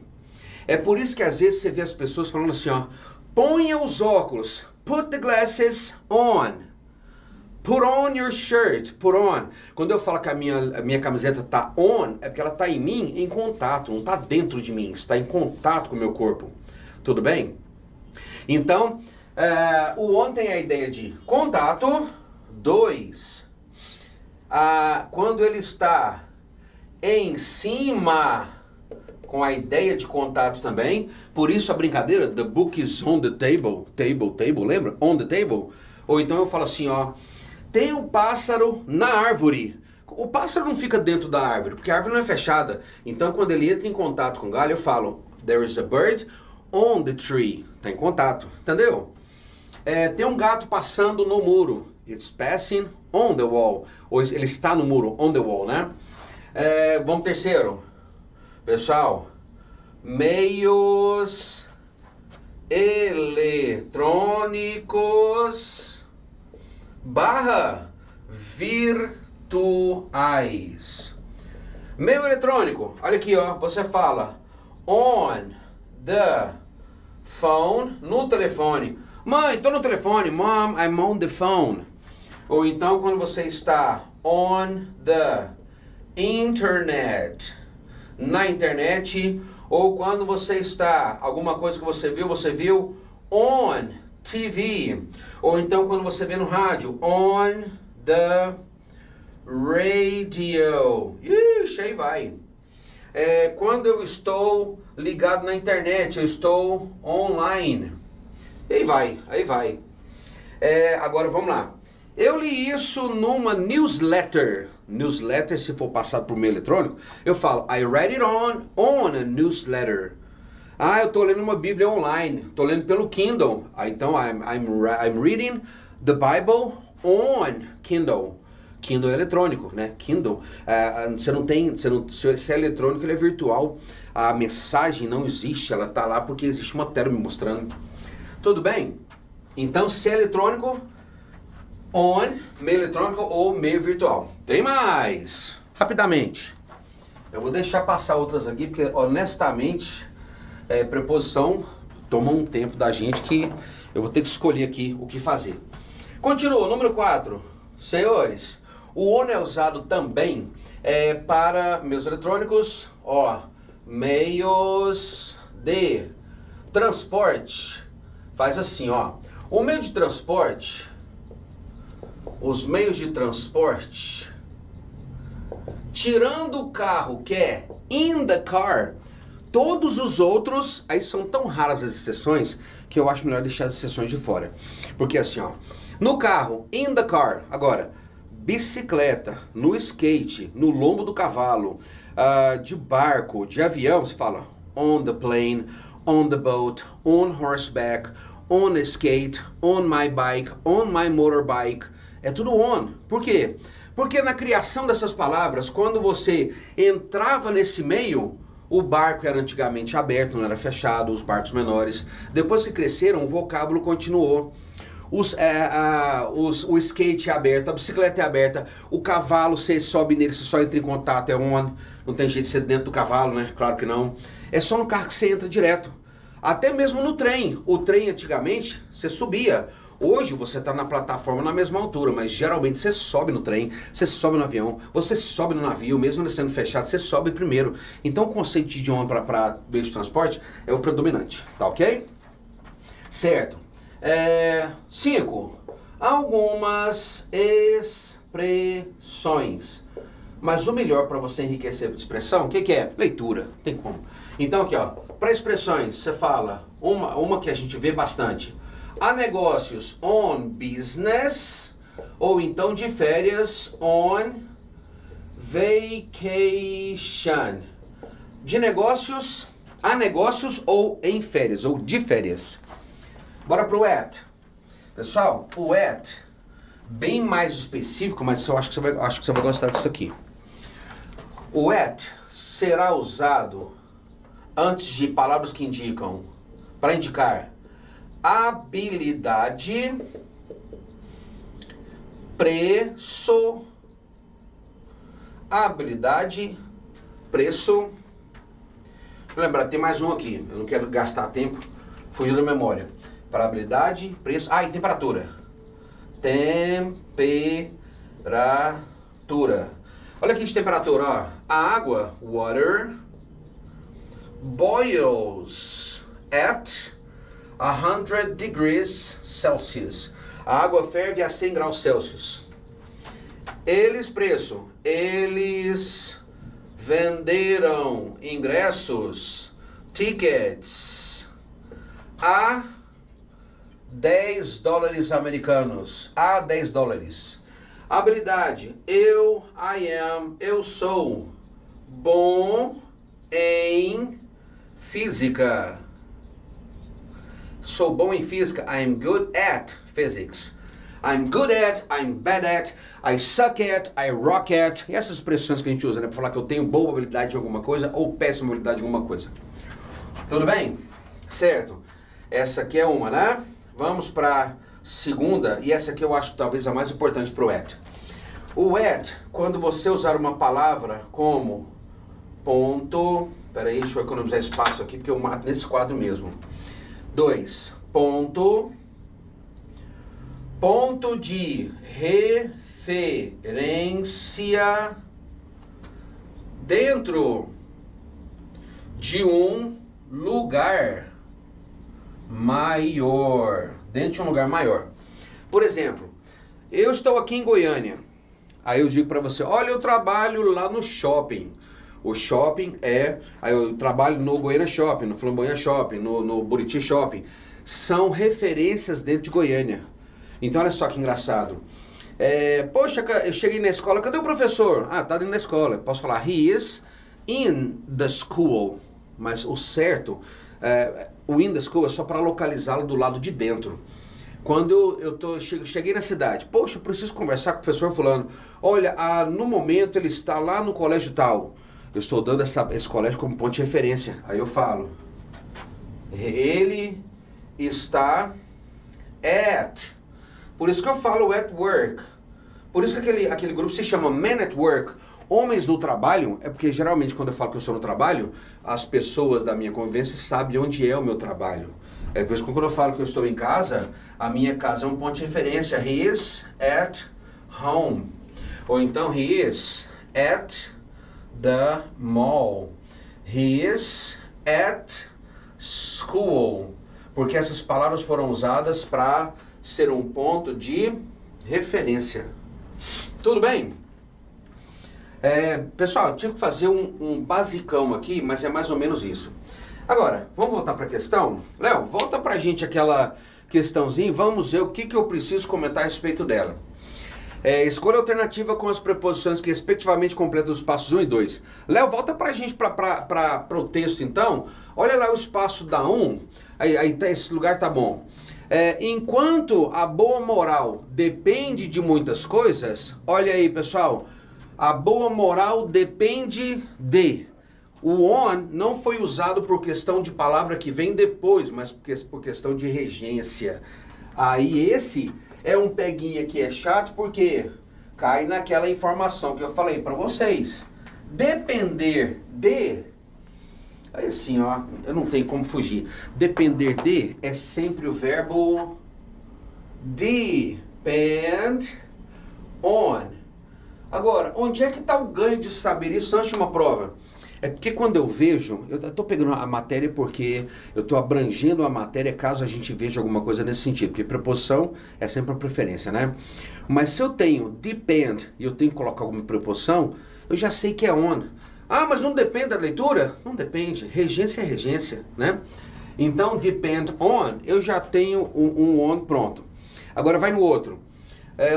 Speaker 1: É por isso que às vezes você vê as pessoas falando assim, ó, ponha os óculos, put the glasses on. Put on your shirt, put on. Quando eu falo que a minha camiseta está on, é porque ela está em mim, em contato, não está dentro de mim, está em contato com o meu corpo. Tudo bem? Então, o on tem a ideia de contato. 2. Quando ele está em cima, com a ideia de contato também. Por isso a brincadeira, the book is on the table. Table, lembra? On the table. Ou então eu falo assim, ó, tem um pássaro na árvore. O pássaro não fica dentro da árvore, porque a árvore não é fechada. Então quando ele entra em contato com o galho, eu falo, there is a bird on the tree. Está em contato, entendeu? Tem um gato passando no muro. It's passing on the wall. Ou ele está no muro, on the wall, né? Vamos terceiro. Pessoal, meios eletrônicos / virtuais. Meio eletrônico, olha aqui, ó, você fala on the phone, no telefone. Mãe, tô no telefone. Mom, I'm on the phone. Ou então quando você está on the internet, na internet, ou quando você está, alguma coisa que você viu on TV, ou então quando você vê no rádio, on the radio. Ixi, aí vai. Quando eu estou ligado na internet, eu estou online. E aí vai. Agora vamos lá. Eu li isso numa newsletter. Newsletter, se for passado por meio eletrônico, eu falo, I read it on a newsletter. Eu estou lendo uma Bíblia online. Estou lendo pelo Kindle. Então, I'm reading the Bible on Kindle. Kindle é eletrônico, né? Kindle, se é eletrônico, ele é virtual. A mensagem não existe, ela está lá porque existe uma tela me mostrando. Tudo bem? Então, se é eletrônico, on, meio eletrônico ou meio virtual. Tem mais! Rapidamente. Eu vou deixar passar outras aqui, porque honestamente, preposição toma um tempo da gente que eu vou ter que escolher aqui o que fazer. Continua, número 4. Senhores, o on é usado também para meios eletrônicos, meios de transporte. Faz assim, o meio de transporte, os meios de transporte, tirando o carro que é in the car, todos os outros, aí são tão raras as exceções, que eu acho melhor deixar as exceções de fora. Porque assim, no carro, in the car, agora, bicicleta, no skate, no lombo do cavalo, de barco, de avião, você fala on the plane, on the boat, on horseback, on skate, on my bike, on my motorbike. É tudo on. Por quê? Porque na criação dessas palavras, quando você entrava nesse meio, o barco era antigamente aberto, não era fechado, os barcos menores. Depois que cresceram, o vocábulo continuou. O skate é aberto, a bicicleta é aberta, o cavalo, você sobe nele, você só entra em contato, é on. Não tem jeito de ser dentro do cavalo, né? Claro que não. É só no carro que você entra direto. Até mesmo no trem. O trem, antigamente, você subia. Hoje você está na plataforma na mesma altura, mas geralmente você sobe no trem, você sobe no avião, você sobe no navio, mesmo ele sendo fechado, você sobe primeiro. Então o conceito de idioma para meio de transporte é o predominante, tá ok? Certo. 5. Algumas expressões. Mas o melhor para você enriquecer a expressão, o que é? Leitura, tem como. Então aqui, para expressões, você fala, uma que a gente vê bastante. Há negócios on business, ou então de férias on vacation. De negócios, há negócios ou em férias, ou de férias. Bora pro at. Pessoal, o at, bem mais específico, mas eu acho que você vai gostar disso aqui. O at será usado antes de palavras que indicam, para indicar habilidade, preço, Lembra, tem mais um aqui, eu não quero gastar tempo, fugiu da memória. Para habilidade, preço, e temperatura. Temperatura. Olha aqui de temperatura, A água, water, boils at 100 degrees Celsius. A água ferve a 100 graus Celsius. Eles, preço. Eles venderam ingressos, tickets, a $10 americanos. A $10. Habilidade. Eu sou bom em física. Sou bom em física. I am good at physics. I'm good at, I'm bad at, I suck at, I rock at. E essas expressões que a gente usa, né? Pra falar que eu tenho boa habilidade em alguma coisa ou péssima habilidade em alguma coisa. Tudo bem? Certo. Essa aqui é uma, né? Vamos pra segunda, e essa aqui eu acho talvez a mais importante pro at. O at, quando você usar uma palavra como ponto... Peraí, deixa eu economizar espaço aqui, porque eu mato nesse quadro mesmo. 2. Ponto de referência dentro de um lugar maior. Dentro de um lugar maior. Por exemplo, eu estou aqui em Goiânia. Aí eu digo para você, olha, eu trabalho lá no shopping. O shopping é... Aí eu trabalho no Goiânia Shopping, no Flamboyant Shopping, no Buriti Shopping. São referências dentro de Goiânia. Então olha só que engraçado. Poxa, eu cheguei na escola, cadê o professor? Ah, tá dentro da escola. Posso falar, he is in the school. Mas o certo, o in the school é só para localizá-lo do lado de dentro. Quando cheguei na cidade, poxa, eu preciso conversar com o professor fulano. Olha, no momento ele está lá no colégio tal. Eu estou dando esse colégio como ponto de referência. Aí eu falo, ele está at. Por isso que eu falo at work. Por isso que aquele grupo se chama Men at Work. Homens no trabalho, é porque geralmente quando eu falo que eu estou no trabalho, as pessoas da minha convivência sabem onde é o meu trabalho. É por isso que quando eu falo que eu estou em casa, a minha casa é um ponto de referência. He is at home. Ou então, he is at the mall. He is at school. Porque essas palavras foram usadas para ser um ponto de referência. Tudo bem? Pessoal, eu tinha que fazer um basicão aqui, mas é mais ou menos isso. Agora, vamos voltar para a questão? Léo, volta para a gente aquela questãozinha, vamos ver o que eu preciso comentar a respeito dela. Escolha a alternativa com as preposições que respectivamente completam os passos 1 e 2. Léo, volta para a gente para o texto então. Olha lá o espaço da 1, aí tá, esse lugar tá bom. Enquanto a boa moral depende de muitas coisas, olha aí pessoal, a boa moral depende de... O on não foi usado por questão de palavra que vem depois, mas por questão de regência. Aí esse é um peguinha que é chato porque cai naquela informação que eu falei para vocês. Depender de... Aí assim, ó, eu não tenho como fugir. Depender de é sempre o verbo depend on. Agora, onde é que está o ganho de saber isso antes de uma prova? É porque quando eu vejo, eu estou pegando a matéria porque eu estou abrangendo a matéria caso a gente veja alguma coisa nesse sentido, porque preposição é sempre uma preferência, né? Mas se eu tenho depend e eu tenho que colocar alguma preposição, eu já sei que é on. Ah, mas não depende da leitura? Não depende, regência é regência, né? Então, depend on, eu já tenho um on pronto. Agora vai no outro.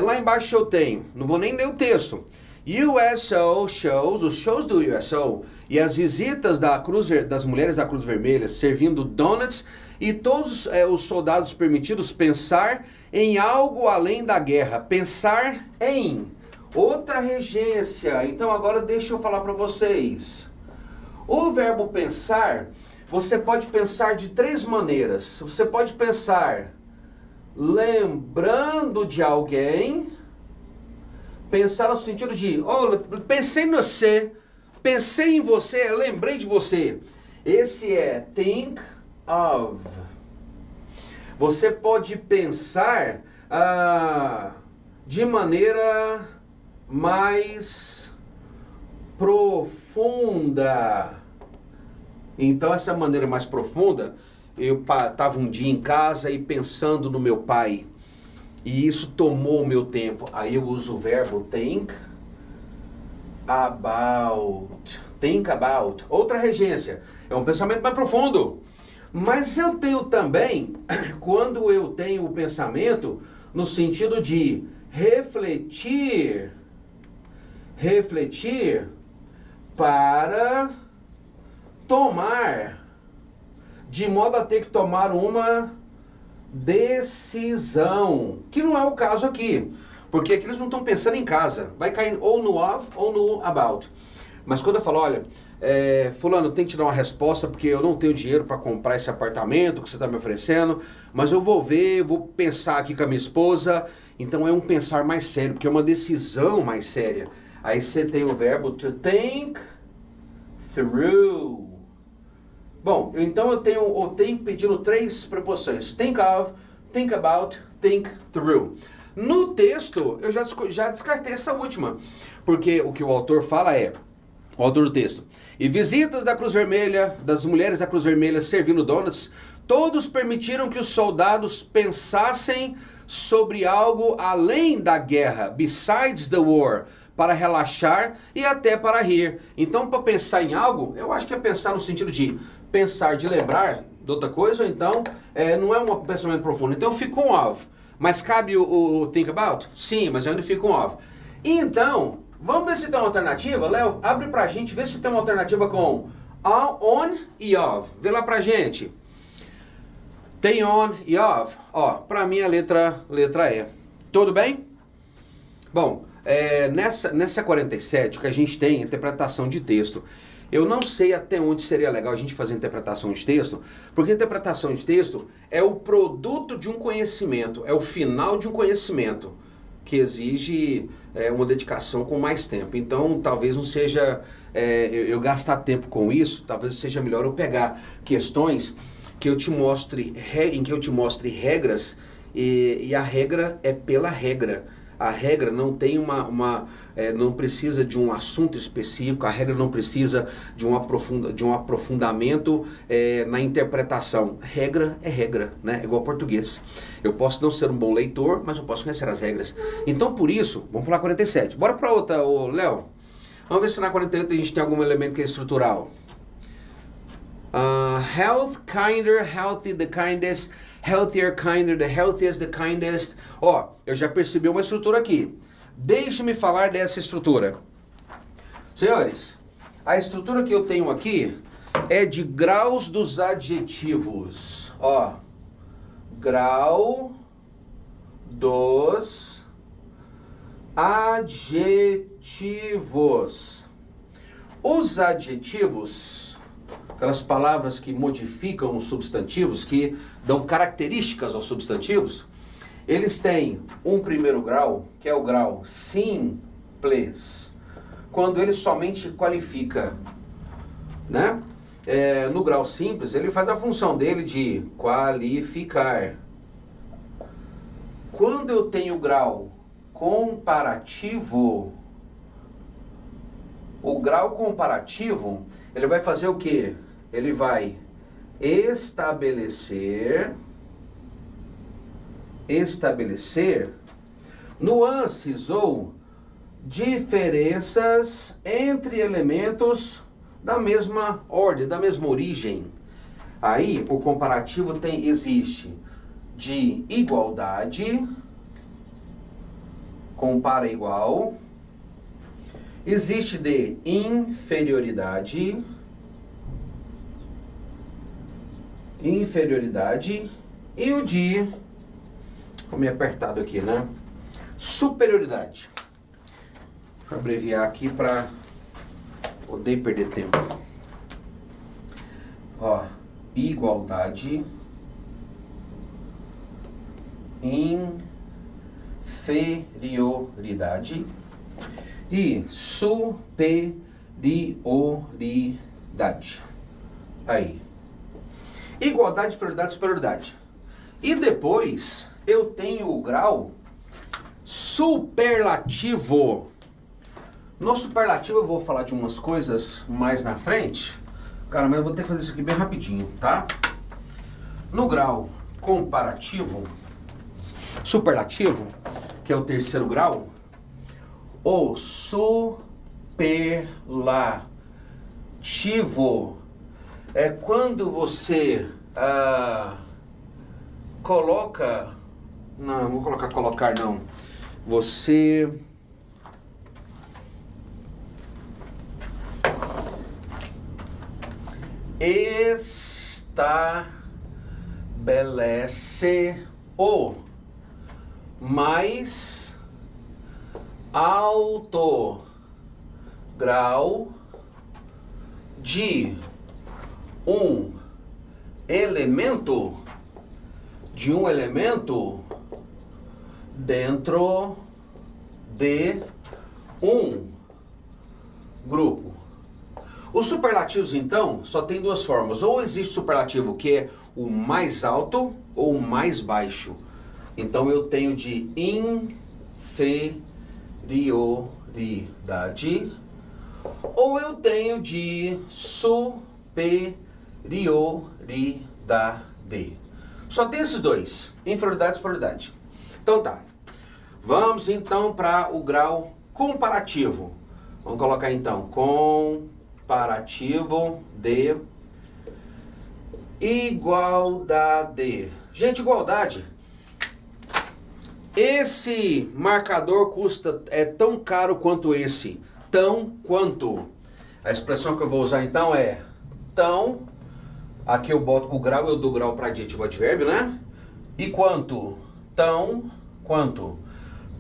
Speaker 1: Lá embaixo eu tenho, não vou nem ler o texto. USO shows, os shows do USO e as visitas das mulheres da Cruz Vermelha servindo donuts e todos os soldados permitidos pensar em algo além da guerra. Pensar em outra regência. Então agora deixa eu falar para vocês. O verbo pensar, você pode pensar de 3 maneiras. Você pode pensar lembrando de alguém, pensar no sentido de, pensei em você, pensei em você, lembrei de você. Esse é think of. Você pode pensar de maneira mais profunda. Então essa maneira mais profunda, eu estava um dia em casa e pensando no meu pai. E isso tomou o meu tempo. Aí eu uso o verbo think about. Think about. Outra regência. É um pensamento mais profundo. Mas eu tenho também, quando eu tenho o pensamento no sentido de refletir. Refletir para tomar. De modo a ter que tomar uma decisão, que não é o caso aqui, porque aqui eles não estão pensando em casa, vai cair ou no of ou no about. Mas quando eu falo, olha, fulano, tem que te dar uma resposta porque eu não tenho dinheiro para comprar esse apartamento que você está me oferecendo, mas eu vou ver, vou pensar aqui com a minha esposa, então é um pensar mais sério, porque é uma decisão mais séria. Aí você tem o verbo to think through. Bom, então eu tenho o think pedindo 3 preposições. Think of, think about, think through. No texto, eu já descartei essa última. Porque o que o autor fala o autor do texto. E visitas da Cruz Vermelha, das mulheres da Cruz Vermelha servindo donuts, todos permitiram que os soldados pensassem sobre algo além da guerra, besides the war, para relaxar e até para rir. Então, para pensar em algo, eu acho que é pensar no sentido de pensar, de lembrar de outra coisa, ou então não é um pensamento profundo. Então, eu fico com of. Mas cabe o think about? Sim, mas eu ainda fico com of. Então, vamos ver se tem uma alternativa. Léo, abre pra gente, vê se tem uma alternativa com on e of. Vê lá pra gente. Tem on e of. Ó, pra mim a letra E. Tudo bem? Bom, nessa 47, o que a gente tem é interpretação de texto. Eu não sei até onde seria legal a gente fazer interpretação de texto, porque interpretação de texto é o produto de um conhecimento, é o final de um conhecimento, que exige uma dedicação com mais tempo. Então, talvez não seja eu gastar tempo com isso, talvez seja melhor eu pegar questões que eu te mostre, em que eu te mostre regras, e a regra é pela regra. A regra não tem não precisa de um assunto específico, a regra não precisa de um aprofundamento na interpretação. Regra é regra, né? É igual português. Eu posso não ser um bom leitor, mas eu posso conhecer as regras. Então, por isso, vamos pular 47. Bora para outra, Léo. Vamos ver se na 48 a gente tem algum elemento que é estrutural. Health, kinder, healthy, the kindest, healthier, kinder, the healthiest, the kindest. Ó, eu já percebi uma estrutura aqui. Deixe-me falar dessa estrutura. Senhores, a estrutura que eu tenho aqui é de graus dos adjetivos. Ó, grau dos adjetivos. Os adjetivos, aquelas palavras que modificam os substantivos, que dão características aos substantivos, eles têm um primeiro grau, que é o grau simples, quando ele somente qualifica, né? No grau simples, ele faz a função dele de qualificar. Quando eu tenho o grau comparativo, o grau comparativo, ele vai fazer o quê? Ele vai estabelecer nuances ou diferenças entre elementos da mesma ordem, da mesma origem. Aí o comparativo existe de igualdade, compara igual, existe de inferioridade, e o de, ficou meio apertado aqui, né? Superioridade. Deixa eu abreviar aqui para odeio perder tempo. Ó, igualdade, inferioridade e superioridade. Aí. Igualdade, inferioridade, superioridade. E depois eu tenho o grau superlativo. No superlativo eu vou falar de umas coisas mais na frente. Cara, mas eu vou ter que fazer isso aqui bem rapidinho, tá? No grau comparativo, superlativo, que é o terceiro grau, o superlativo é quando você coloca... Não, não vou colocar colocar não. Você... estabelece o mais alto grau de um elemento dentro de um grupo. Os superlativos, então, só tem duas formas. Ou existe superlativo que é o mais alto ou o mais baixo. Então eu tenho de inferioridade ou eu tenho de superioridade. Só tem esses dois, inferioridade e superioridade. Então tá. Vamos então para o grau comparativo. Vamos colocar então comparativo de igualdade. Gente, igualdade. Esse marcador é tão caro quanto esse. Tão quanto. A expressão que eu vou usar então é tão. Aqui eu boto o grau, eu dou grau para adjetivo advérbio, né? E quanto? Tão quanto.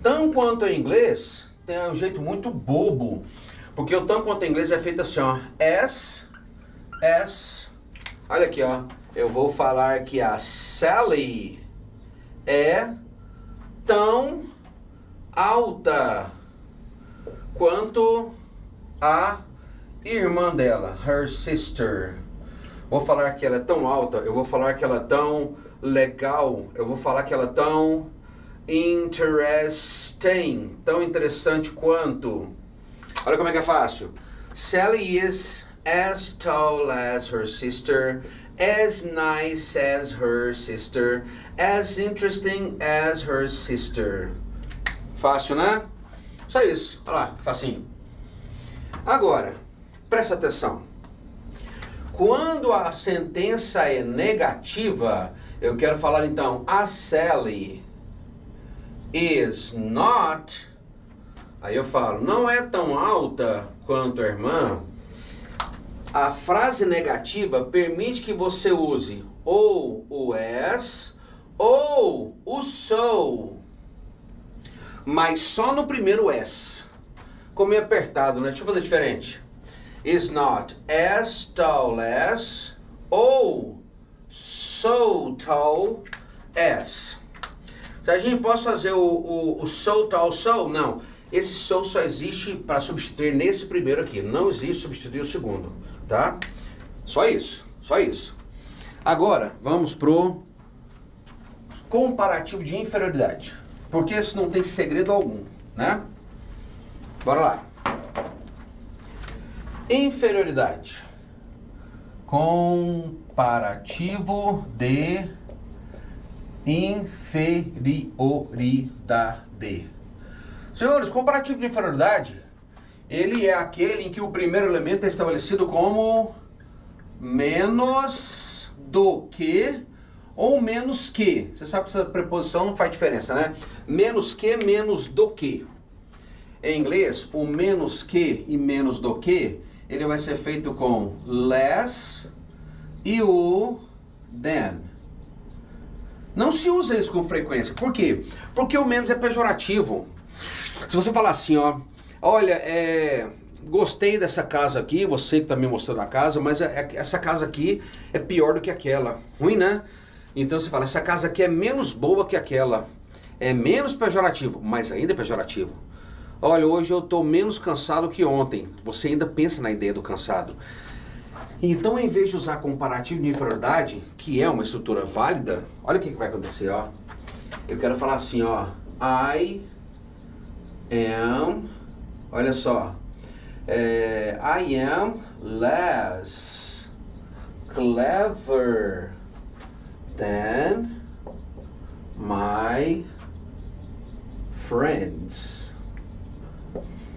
Speaker 1: Tão quanto em inglês tem um jeito muito bobo. Porque o tão quanto em inglês é feito assim, ó. As. Olha aqui, ó. Eu vou falar que a Sally é tão alta quanto a irmã dela, her sister. Vou falar que ela é tão alta, eu vou falar que ela é tão legal, eu vou falar que ela é tão interesting, tão interessante quanto. Olha como é que é fácil. Sally is as tall as her sister, as nice as her sister, as interesting as her sister. Fácil, né? Só isso. Olha lá, facinho. Agora, presta atenção. Quando a sentença é negativa, eu quero falar então, a Sally is not. Aí eu falo, não é tão alta quanto a irmã. A frase negativa permite que você use ou o as ou o so. Mas só no primeiro as. Como é apertado, né? Deixa eu fazer diferente. Is not as tall as ou so tall as. Se a gente pode fazer o so tall so, não. Esse so só existe para substituir nesse primeiro aqui. Não existe substituir o segundo, tá? Só isso, só isso. Agora, vamos pro comparativo de inferioridade. Porque esse não tem segredo algum, né? Bora lá. Inferioridade. Comparativo de inferioridade. Senhores, comparativo de inferioridade, ele é aquele em que o primeiro elemento é estabelecido como menos do que ou menos que. Você sabe que essa preposição não faz diferença, né? Menos que, menos do que. Em inglês, o menos que e menos do que, ele vai ser feito com less e o than. Não se usa isso com frequência. Por quê? Porque o menos é pejorativo. Se você falar assim, ó, olha, gostei dessa casa aqui, você que tá me mostrando a casa, mas essa casa aqui é pior do que aquela. Ruim, né? Então você fala, essa casa aqui é menos boa que aquela. É menos pejorativo, mas ainda é pejorativo. Olha, hoje eu tô menos cansado que ontem. Você ainda pensa na ideia do cansado. Então, em vez de usar comparativo de inferioridade, que é uma estrutura válida, olha o que vai acontecer, ó. Eu quero falar assim, ó. I am, olha só. I am less clever than my friends.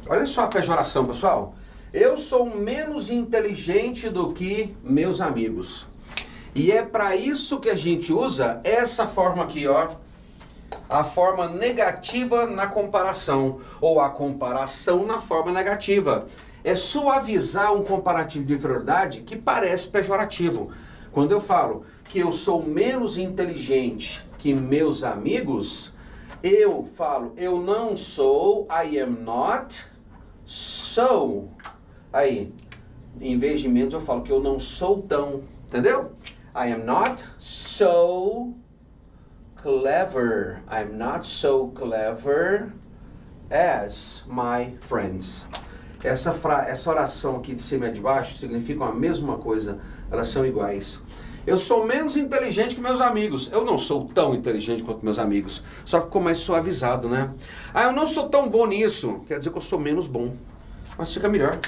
Speaker 1: Olha só a pejoração, pessoal. Eu sou menos inteligente do que meus amigos. E é para isso que a gente usa essa forma aqui, ó. A forma negativa na comparação. Ou a comparação na forma negativa. É suavizar um comparativo de inferioridade que parece pejorativo. Quando eu falo que eu sou menos inteligente que meus amigos, eu falo, eu não sou, I am not so. Aí, em vez de menos, eu falo que eu não sou tão, entendeu? I am not so clever. I'm not so clever as my friends. Essa oração aqui de cima e de baixo significam a mesma coisa, elas são iguais. Eu sou menos inteligente que meus amigos. Eu não sou tão inteligente quanto meus amigos. Só ficou mais suavizado, né? Ah, eu não sou tão bom nisso. Quer dizer que eu sou menos bom. Mas fica melhor.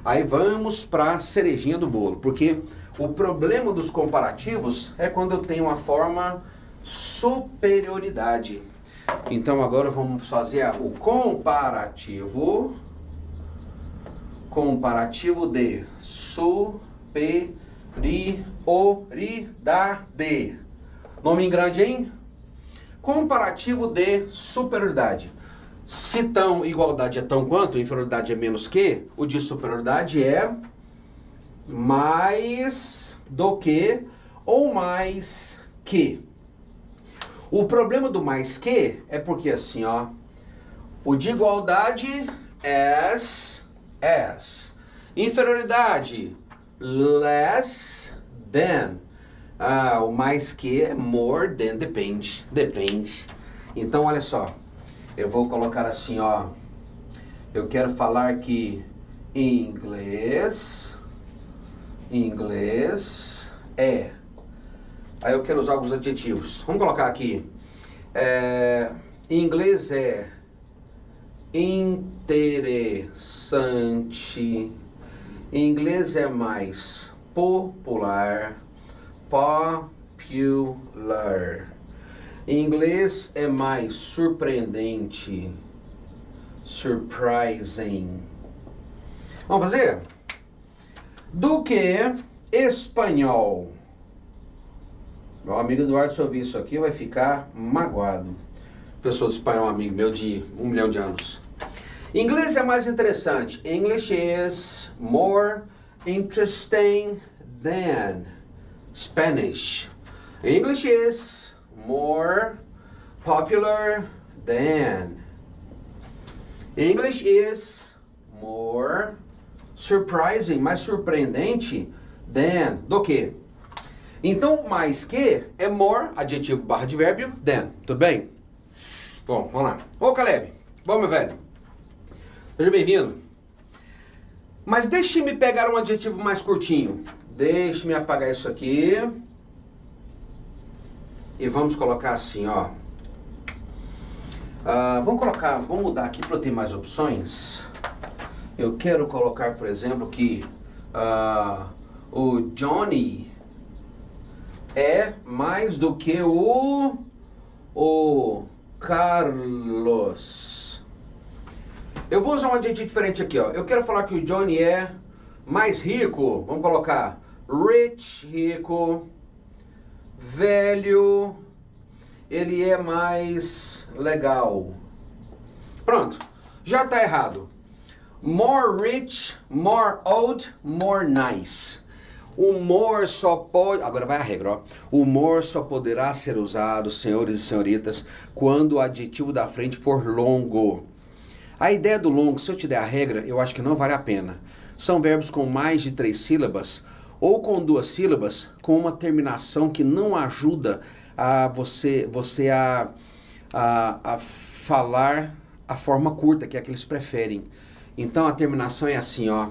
Speaker 1: Aí vamos para a cerejinha do bolo. Porque o problema dos comparativos é quando eu tenho uma forma superioridade. Então agora vamos fazer o comparativo. Comparativo de superioridade. Nome em grande, hein? Comparativo de superioridade. Se tão igualdade é tão quanto, inferioridade é menos que, o de superioridade é mais do que ou mais que. O problema do mais que é porque assim, ó, o de igualdade as. Inferioridade less than. Ah, o mais que é more than, depende. Então olha só, eu vou colocar assim, ó, eu quero falar que inglês é. Aí eu quero usar alguns adjetivos. Vamos colocar aqui. Inglês é interessante. Inglês é mais popular. Popular. Inglês é mais surpreendente. Surprising. Vamos fazer? Do que espanhol. Meu amigo Eduardo, se ouvir isso aqui, vai ficar magoado. Pessoa do espanhol, amigo meu de 1 milhão de anos. Inglês é mais interessante. English is more interesting than Spanish. English is more popular than. English is more surprising, mais surpreendente than. Do que? Então, mais que é more, adjetivo barra advérbio, than. Tudo bem? Bom, vamos lá. Ô, Caleb. Bom, meu velho. Seja bem-vindo. Mas deixe-me pegar um adjetivo mais curtinho. Deixe-me apagar isso aqui. E vamos colocar assim, ó. Vamos mudar aqui para eu ter mais opções. Eu quero colocar, por exemplo, que o Johnny é mais do que o Carlos. Eu vou usar um adjetivo diferente aqui, ó. Eu quero falar que o Johnny é mais rico. Vamos colocar rich, rico, velho, ele é mais legal. Pronto, já tá errado. More rich, more old, more nice. O more só pode... Agora vai a regra, ó. O more só poderá ser usado, senhores e senhoritas, quando o adjetivo da frente for longo. A ideia do longo, se eu te der a regra, eu acho que não vale a pena. São verbos com mais de 3 sílabas ou com 2 sílabas com uma terminação que não ajuda a você a falar a forma curta, que é a que eles preferem. Então a terminação é assim, ó.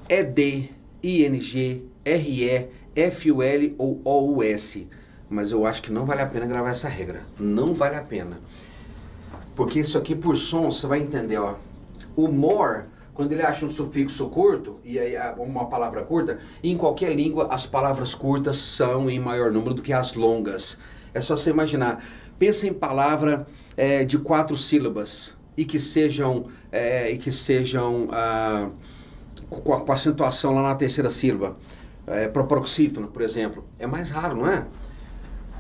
Speaker 1: ED, ING, RE, FUL ou OUS. Mas eu acho que não vale a pena gravar essa regra. Não vale a pena. Porque isso aqui por som, você vai entender, ó. O more, quando ele acha um sufixo curto, e aí uma palavra curta, em qualquer língua as palavras curtas são em maior número do que as longas. É só você imaginar. Pensa em palavra de 4 sílabas e que sejam com a acentuação lá na terceira sílaba. Proparoxítono, por exemplo. É mais raro, não é?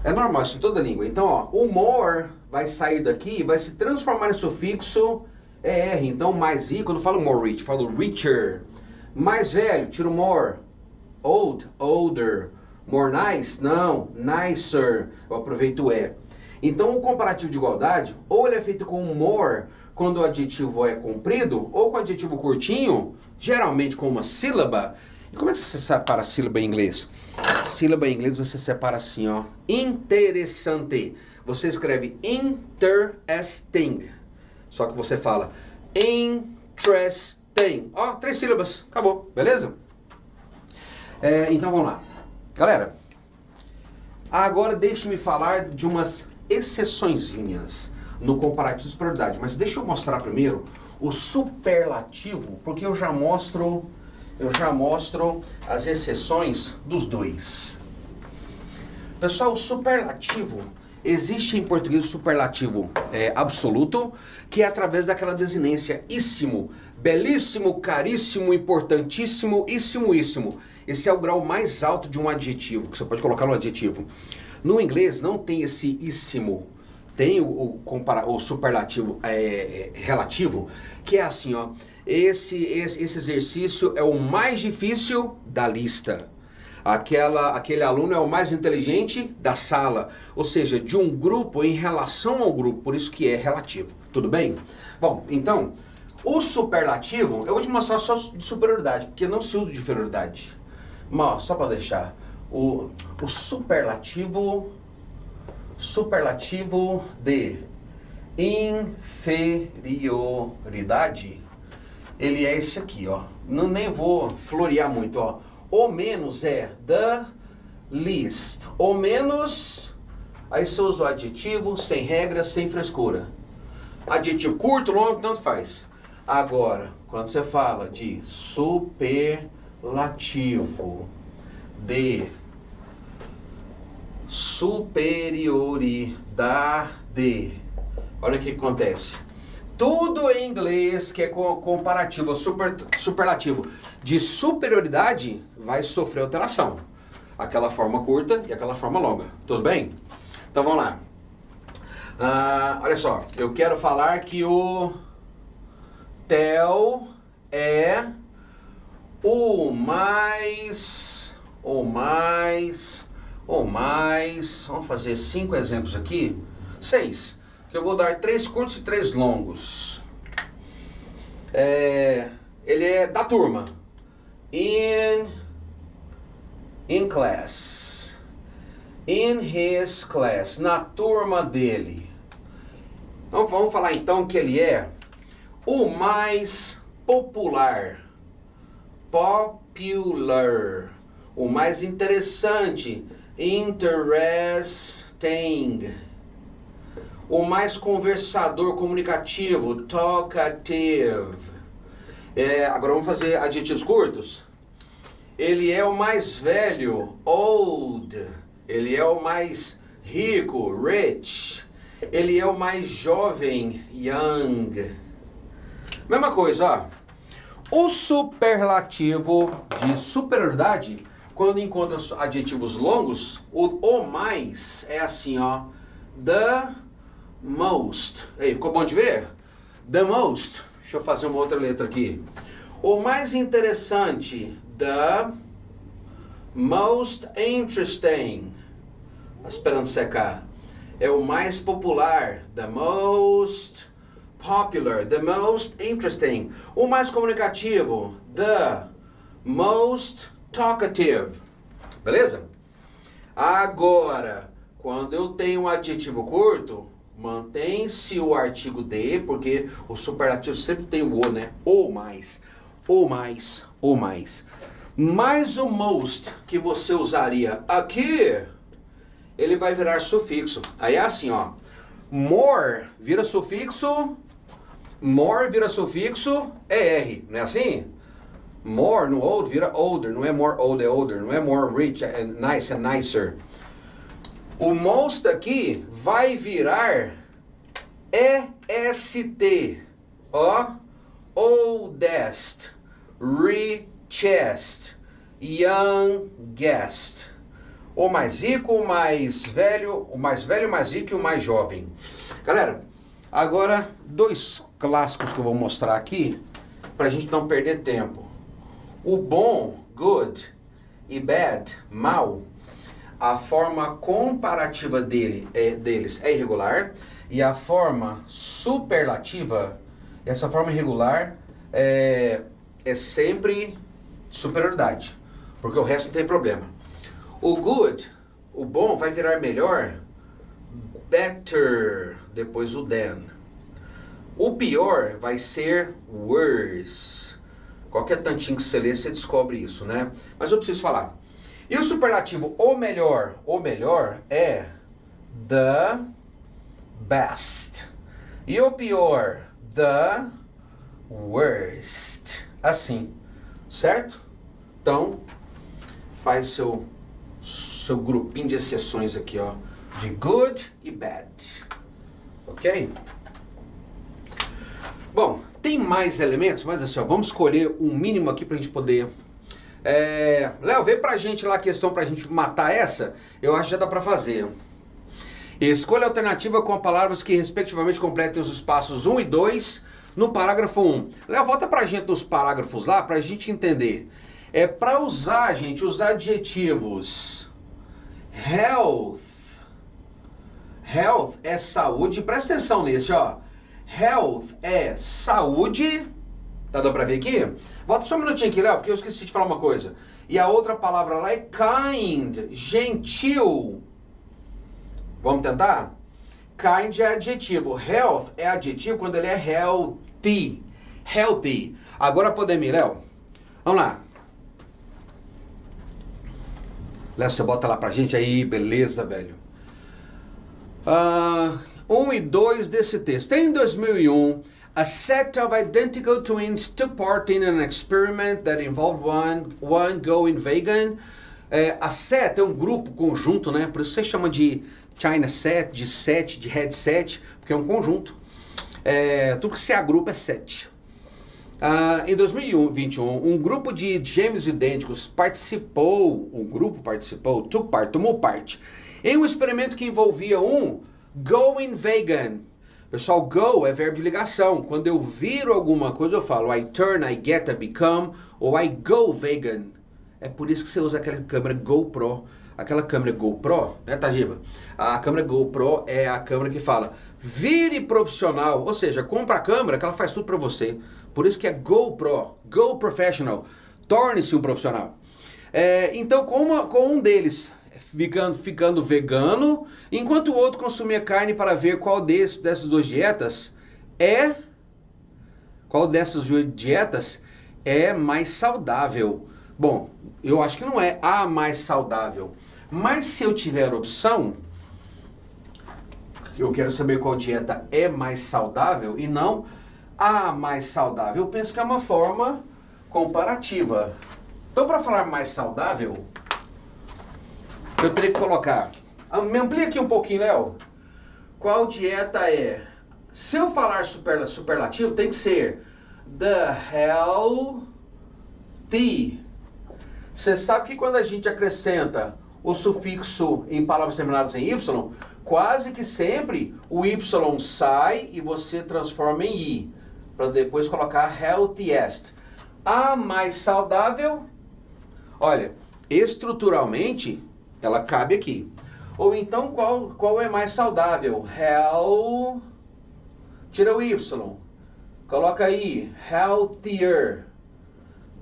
Speaker 1: É normal, isso em toda língua. Então, ó, o more vai sair daqui e vai se transformar em sufixo ER. Então, mais rico, quando eu falo more rich, falo richer. Mais velho, tiro more. Old, older. More nice? Não, nicer. Eu aproveito o é. Então o comparativo de igualdade, ou ele é feito com more, quando o adjetivo é comprido, ou com o adjetivo curtinho, geralmente com uma sílaba. E como é que você separa a sílaba em inglês? Sílaba em inglês você separa assim, ó. Interessante. Você escreve interesting. Só que você fala interesting. Ó, 3 sílabas. Acabou, beleza? Então vamos lá. Galera, agora deixe-me falar de umas exceçõezinhas no comparativo de superioridade. Mas deixa eu mostrar primeiro o superlativo, porque eu já mostro as exceções dos dois. Pessoal, o superlativo, existe em português o superlativo absoluto, que é através daquela desinência íssimo, belíssimo, caríssimo, importantíssimo, íssimo. Esse é o grau mais alto de um adjetivo, que você pode colocar no adjetivo. No inglês não tem esse íssimo, tem o superlativo relativo, que é assim, ó. Esse exercício é o mais difícil da lista. Aquele aluno é o mais inteligente da sala. Ou seja, de um grupo em relação ao grupo. Por isso que é relativo. Tudo bem? Bom, então, o superlativo, eu vou te mostrar só de superioridade, porque não se usa de inferioridade. Mas, só para deixar, o superlativo de inferioridade, ele é esse aqui, ó. Nem vou florear muito, ó. O menos é the least. O menos, aí você usa o adjetivo, sem regra, sem frescura. Adjetivo curto, longo, tanto faz. Agora, quando você fala de superlativo de superioridade, olha o que acontece. Tudo em inglês que é comparativo, superlativo de superioridade vai sofrer alteração. Aquela forma curta e aquela forma longa. Tudo bem? Então vamos lá. Olha só, eu quero falar que o Theo é o mais, vamos fazer 5 exemplos aqui, 6, que eu vou dar 3 curtos e 3 longos. Ele é da turma. In class. In his class. Na turma dele. Então vamos falar então que ele é o mais popular. Popular. O mais interessante. Interesting. O mais conversador, comunicativo. Talkative. Agora vamos fazer adjetivos curtos. Ele é o mais velho, old. Ele é o mais rico, rich. Ele é o mais jovem, young. Mesma coisa, ó. O superlativo de superioridade, quando encontra adjetivos longos, o mais é assim, ó. The most. Aí, ficou bom de ver? The most. Deixa eu fazer uma outra letra aqui. O mais interessante. The most interesting. Tá esperando secar. É o mais popular. The most popular. The most interesting. O mais comunicativo. The most talkative. Beleza? Agora, quando eu tenho um adjetivo curto, mantém-se o artigo de, porque o superlativo sempre tem o né? O mais. Mais o most que você usaria aqui, ele vai virar sufixo. Aí é assim, ó. More vira sufixo ER, não é assim? More no old vira older, não é more old, é older. Não é more rich, é nice, é nicer. O most aqui vai virar EST, ó. Oldest, richest, youngest. O mais rico, o mais velho, o mais rico e o mais jovem. Galera, agora 2 clássicos que eu vou mostrar aqui, pra gente não perder tempo. O bom, good, e bad, mal. a forma comparativa deles é irregular e a forma superlativa, essa forma irregular é sempre superioridade, porque o resto não tem problema. O good, o bom, vai virar melhor, better, depois o than. O pior vai ser worse. Qualquer tantinho que você lê, você descobre isso, né? Mas eu preciso falar. E o superlativo, o melhor é the best. E o pior, the worst. Assim, certo? Então, faz seu grupinho de exceções aqui, ó, de good e bad. Ok? Bom, tem mais elementos, mas assim, ó, vamos escolher um mínimo aqui pra gente poder... Léo, vê pra gente lá a questão pra gente matar essa. Eu acho que já dá pra fazer. Escolha a alternativa com palavras que respectivamente completem os espaços 1 e 2 no parágrafo 1. Léo, volta pra gente nos parágrafos lá pra gente entender. Pra usar, gente, os adjetivos health. Health é saúde. Presta atenção nesse, ó. Health é saúde. Tá dando pra ver aqui? Volta só um minutinho aqui, Léo, porque eu esqueci de falar uma coisa. E a outra palavra lá é kind, gentil. Vamos tentar? Kind é adjetivo. Health é adjetivo quando ele é healthy. Healthy. Agora podemos ir, Léo. Vamos lá. Léo, você bota lá pra gente aí, beleza, velho. 1 e 2 desse texto. Em 2001, a set of identical twins took part in an experiment that involved one going vegan. A set é um grupo, conjunto, né? Por isso você chama de China set, de headset, porque é um conjunto. Tudo que se agrupa é set. Em 2021, um grupo de gêmeos idênticos tomou parte em um experimento que envolvia um going vegan. Pessoal, go é verbo de ligação. Quando eu viro alguma coisa, eu falo I turn, I get, I become, ou I go vegan. É por isso que você usa aquela câmera GoPro. Aquela câmera GoPro, né, Tajiba? A câmera GoPro é a câmera que fala vire profissional, ou seja, compra a câmera que ela faz tudo pra você. Por isso que é GoPro, Go Professional. Torne-se um profissional. Então, com um deles ficando vegano, enquanto o outro consumia carne para ver qual dessas duas dietas é mais saudável. Bom, eu acho que não é a mais saudável, mas se eu tiver opção, eu quero saber qual dieta é mais saudável e não a mais saudável. Eu penso que é uma forma comparativa. Então, para falar mais saudável, eu teria que colocar... Me amplia aqui um pouquinho, Léo. Qual dieta é? Se eu falar superlativo, tem que ser the healthy. Você sabe que quando a gente acrescenta o sufixo em palavras terminadas em Y, quase que sempre o Y sai e você transforma em I, para depois colocar healthiest. A mais saudável, olha, estruturalmente, ela cabe aqui. Ou então, qual é mais saudável? Tira o Y, coloca aí, healthier.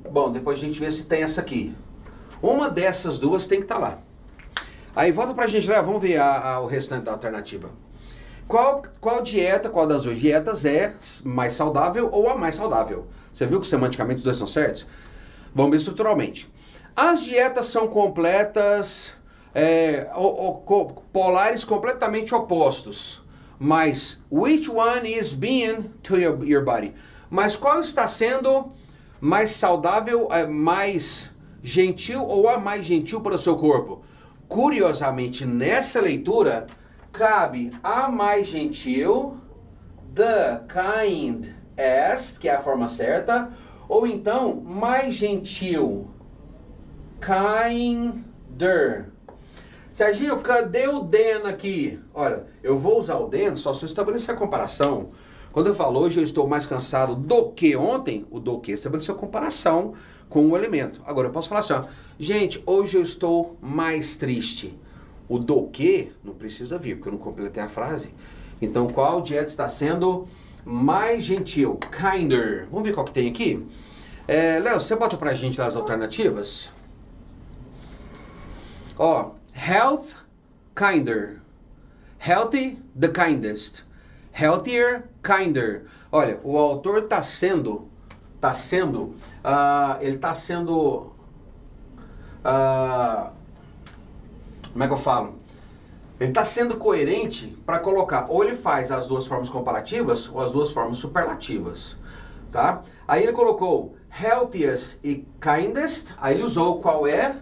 Speaker 1: Bom, depois a gente vê se tem essa aqui. Uma dessas duas tem que estar lá. Aí volta pra gente, Léo, vamos ver o restante da alternativa. Qual das duas dietas é mais saudável ou a mais saudável? Você viu que semanticamente os dois são certos? Vamos ver estruturalmente. As dietas são completas, polares completamente opostos. Mas which one is being to your body? Mas qual está sendo mais saudável, mais gentil ou a mais gentil para o seu corpo? Curiosamente, nessa leitura, cabe a mais gentil, the kindest, que é a forma certa, ou então mais gentil, kinder. Serginho, cadê o than aqui? Olha, eu vou usar o than só se eu estabelecer a comparação. Quando eu falo hoje eu estou mais cansado do que ontem, o do que estabeleceu a comparação com o elemento. Agora eu posso falar assim, ó, gente, hoje eu estou mais triste. O do que não precisa vir, porque eu não completei a frase. Então, qual dieta está sendo mais gentil? Kinder. Vamos ver qual que tem aqui? Léo, você bota pra gente lá as alternativas? Ó, health, kinder. Healthy, the kindest. Healthier, kinder. Olha, o autor ele tá sendo, como é que eu falo? Ele está sendo coerente para colocar, ou ele faz as duas formas comparativas ou as duas formas superlativas, tá? Aí ele colocou healthiest e kindest, aí ele usou qual é?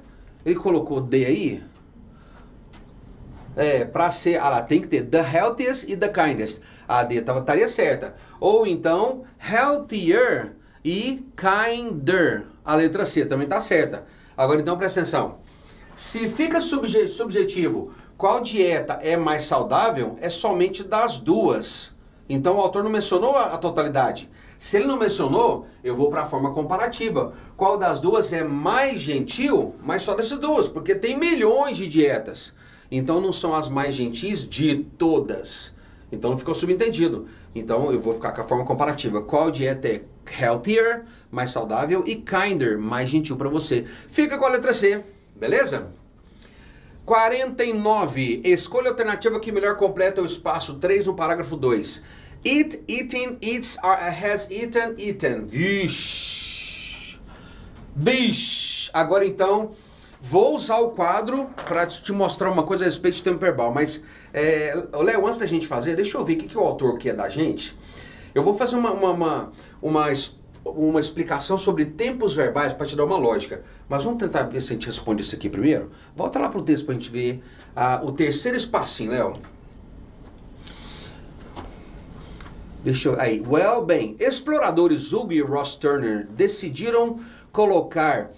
Speaker 1: Ele colocou D aí? Para ser, lá, tem que ter the healthiest e the kindest. A D estaria certa. Ou então, healthier e kinder. A letra C também está certa. Agora então presta atenção. Se fica subjetivo qual dieta é mais saudável, é somente das duas. Então o autor não mencionou a totalidade. Se ele não mencionou, eu vou para a forma comparativa. Qual das duas é mais gentil? Mas só dessas duas, porque tem milhões de dietas. Então não são as mais gentis de todas. Então não ficou subentendido. Então eu vou ficar com a forma comparativa. Qual dieta é healthier, mais saudável, e kinder, mais gentil para você? Fica com a letra C, beleza? 49. Escolha a alternativa que melhor completa o espaço 3 no parágrafo 2. Eat, eating, eats, has eaten, eaten. Vixe. Bish. Agora então, vou usar o quadro para te mostrar uma coisa a respeito de tempo verbal. Mas, Léo, antes da gente fazer, deixa eu ver o que o autor quer da gente. Eu vou fazer uma explicação sobre tempos verbais para te dar uma lógica. Mas vamos tentar ver se a gente responde isso aqui primeiro. Volta lá para o texto para a gente ver o terceiro espacinho, Léo. Deixa eu... Aí. Bem, exploradores Hugo e Ross Turner decidiram colocar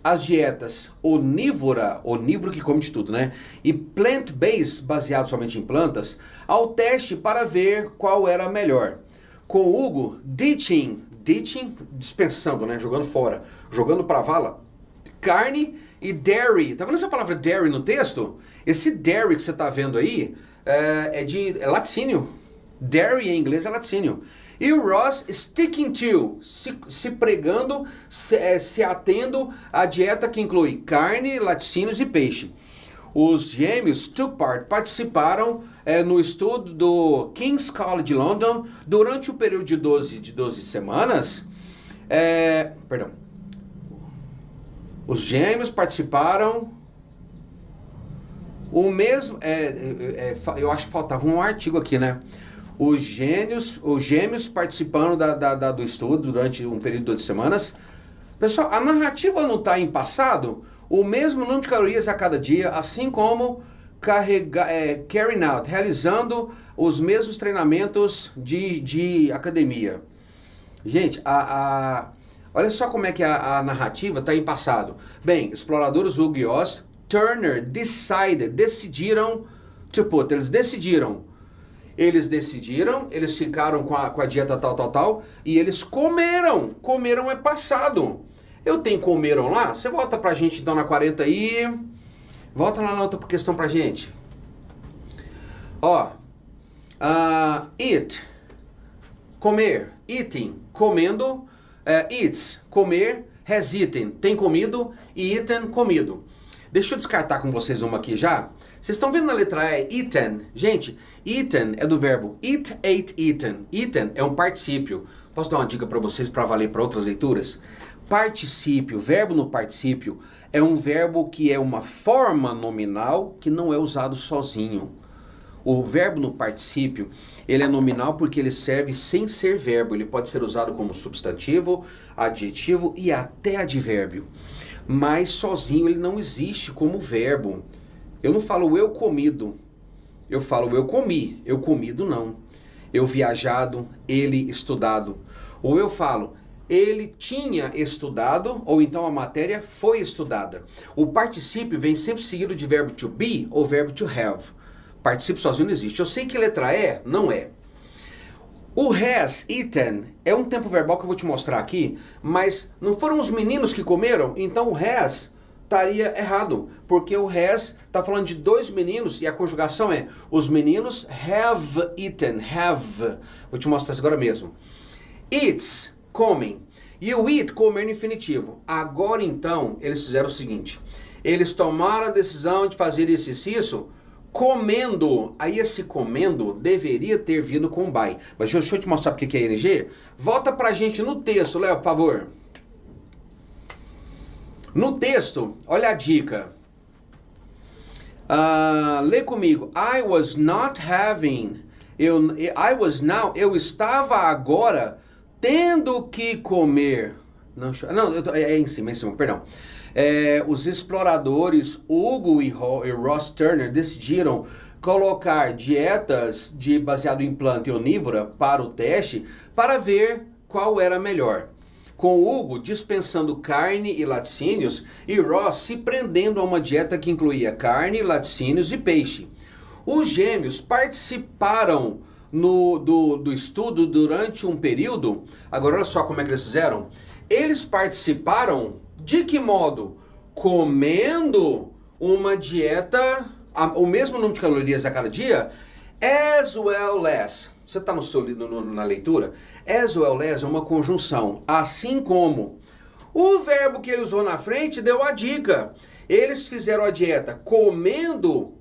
Speaker 1: as dietas onívoro que come de tudo, né? E plant-based, baseado somente em plantas, ao teste para ver qual era melhor. Com Hugo, ditching, dispensando, né? Jogando fora, jogando pra vala, carne e dairy. Tá vendo essa palavra dairy no texto? Esse dairy que você tá vendo aí é laticínio. Dairy em inglês é laticínio. E o Ross sticking to, se pregando, se atendo à dieta que inclui carne, laticínios e peixe. Os gêmeos took part, participaram no estudo do King's College London durante o período de 12 semanas. Os gêmeos participaram o mesmo... eu acho que faltava um artigo aqui, né? Os gêmeos participando do estudo durante um período de 12 semanas. Pessoal, a narrativa não está em passado? O mesmo número de calorias a cada dia, assim como carrying out, realizando os mesmos treinamentos de academia. Gente, olha só como é que a narrativa está em passado. Bem, exploradores Hugo e Ross Turner decidiram, eles ficaram com a dieta tal, e eles comeram é passado. Eu tenho comeram lá? Você volta pra gente então na 40 aí. Volta lá na outra questão pra gente. Eat, comer, eating, comendo, eats, comer, has eaten, tem comido, e eaten, comido. Deixa eu descartar com vocês uma aqui já. Vocês estão vendo na letra E, eaten? Gente, eaten é do verbo eat, ate, eaten. Eaten é um particípio. Posso dar uma dica para vocês para valer para outras leituras? Particípio, verbo no particípio, é um verbo que é uma forma nominal que não é usado sozinho. O verbo no particípio, ele é nominal porque ele serve sem ser verbo. Ele pode ser usado como substantivo, adjetivo e até advérbio. Mas sozinho ele não existe como verbo. Eu não falo eu comido, eu falo eu comi. Eu comido não. Eu viajado, ele estudado. Ou eu falo ele tinha estudado, ou então a matéria foi estudada. O particípio vem sempre seguido de verbo to be ou verbo to have. Particípio sozinho não existe. Eu sei que letra E não é. O has eaten é um tempo verbal que eu vou te mostrar aqui, mas não foram os meninos que comeram? Então o has estaria errado, porque o has está falando de dois meninos e a conjugação é os meninos have eaten, have. Vou te mostrar isso agora mesmo. Eats, comem. E o eat, comer no infinitivo. Agora então, eles fizeram o seguinte. Eles tomaram a decisão de fazer isso, comendo. Aí esse comendo deveria ter vindo com by. Mas deixa eu te mostrar porque que é ing. Volta pra gente no texto, Léo, por favor. No texto, olha a dica. Lê comigo. I was not having. Eu estava agora tendo que comer. Não, é em cima, perdão. Os exploradores Hugo e Ross Turner decidiram colocar dietas baseado em planta e onívora para o teste para ver qual era melhor. Com Hugo dispensando carne e laticínios e Ross se prendendo a uma dieta que incluía carne, laticínios e peixe. Os gêmeos participaram do estudo durante um período. Agora olha só como é que eles fizeram. Eles participaram de que modo? Comendo uma dieta, o mesmo número de calorias a cada dia, as well as. Você está na leitura? As well as é uma conjunção. Assim como. O verbo que ele usou na frente deu a dica. Eles fizeram a dieta comendo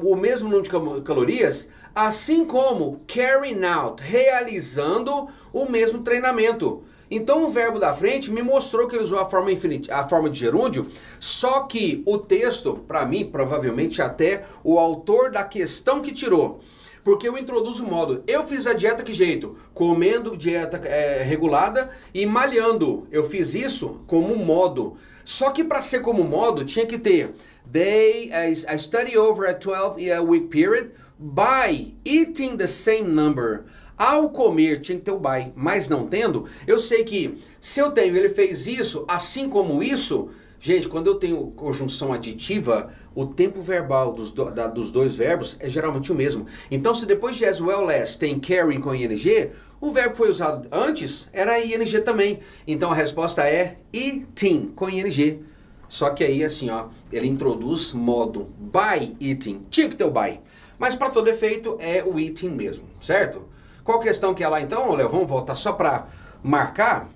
Speaker 1: o mesmo número de calorias, assim como carrying out, realizando o mesmo treinamento. Então o verbo da frente me mostrou que ele usou a forma de gerúndio, só que o texto, para mim, provavelmente até o autor da questão que tirou. Porque eu introduzo o modo, eu fiz a dieta que jeito? Comendo dieta regulada e malhando. Eu fiz isso como modo. Só que para ser como modo, tinha que ter I study over a 12-week period by eating the same number. Ao comer tinha que ter o by, mas não tendo, eu sei que se eu tenho, ele fez isso, assim como isso. Gente, quando eu tenho conjunção aditiva, o tempo verbal dos dois verbos é geralmente o mesmo. Então, se depois de as well as tem carrying com ing, o verbo que foi usado antes era ing também. Então, a resposta é eating com ing. Só que aí, assim, ó, ele introduz modo by eating. Tinha que ter o by. Mas, para todo efeito, é o eating mesmo, certo? Qual questão que é lá, então, Léo? Vamos voltar só para marcar.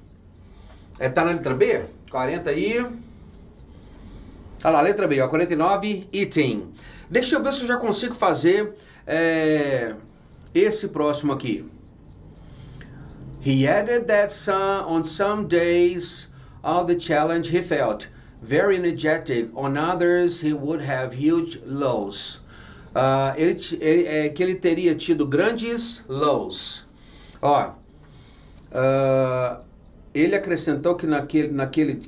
Speaker 1: Tá na letra B? 40 e... Olha lá, letra B, ó, 49, eating. Deixa eu ver se eu já consigo fazer esse próximo aqui. He added that on some days of the challenge he felt very energetic. On others he would have huge lows. Que ele teria tido grandes lows. Ó, ele acrescentou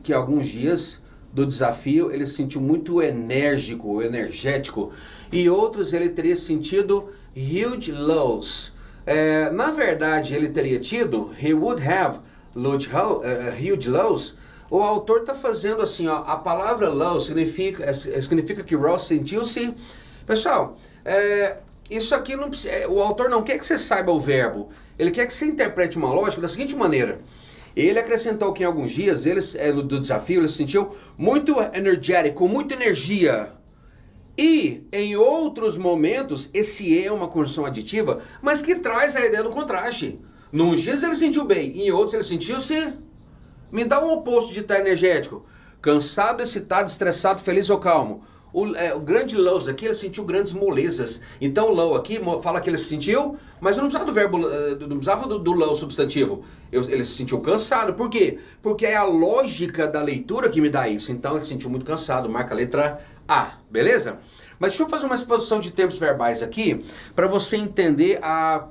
Speaker 1: que alguns dias do desafio ele se sentiu muito energético, e outros ele teria sentido huge lows. Na verdade, ele teria tido, he would have huge lows. O autor está fazendo assim, ó, a palavra low significa que Ross sentiu-se... Pessoal, isso aqui não precisa, o autor não quer que você saiba o verbo, ele quer que você interprete uma lógica da seguinte maneira. Ele acrescentou que em alguns dias, do desafio, ele se sentiu muito energético, com muita energia. E em outros momentos, esse é uma conjunção aditiva, mas que traz a ideia do contraste. Num dias ele se sentiu bem, em outros ele sentiu-se... Me dá o oposto de estar energético. Cansado, excitado, estressado, feliz ou calmo. O grande lows aqui, ele sentiu grandes molezas. Então o low aqui fala que ele se sentiu, mas eu não precisava do verbo, não precisava do low substantivo. Ele se sentiu cansado. Por quê? Porque é a lógica da leitura que me dá isso. Então ele se sentiu muito cansado. Marca a letra A, beleza? Mas deixa eu fazer uma exposição de tempos verbais aqui, para você entender a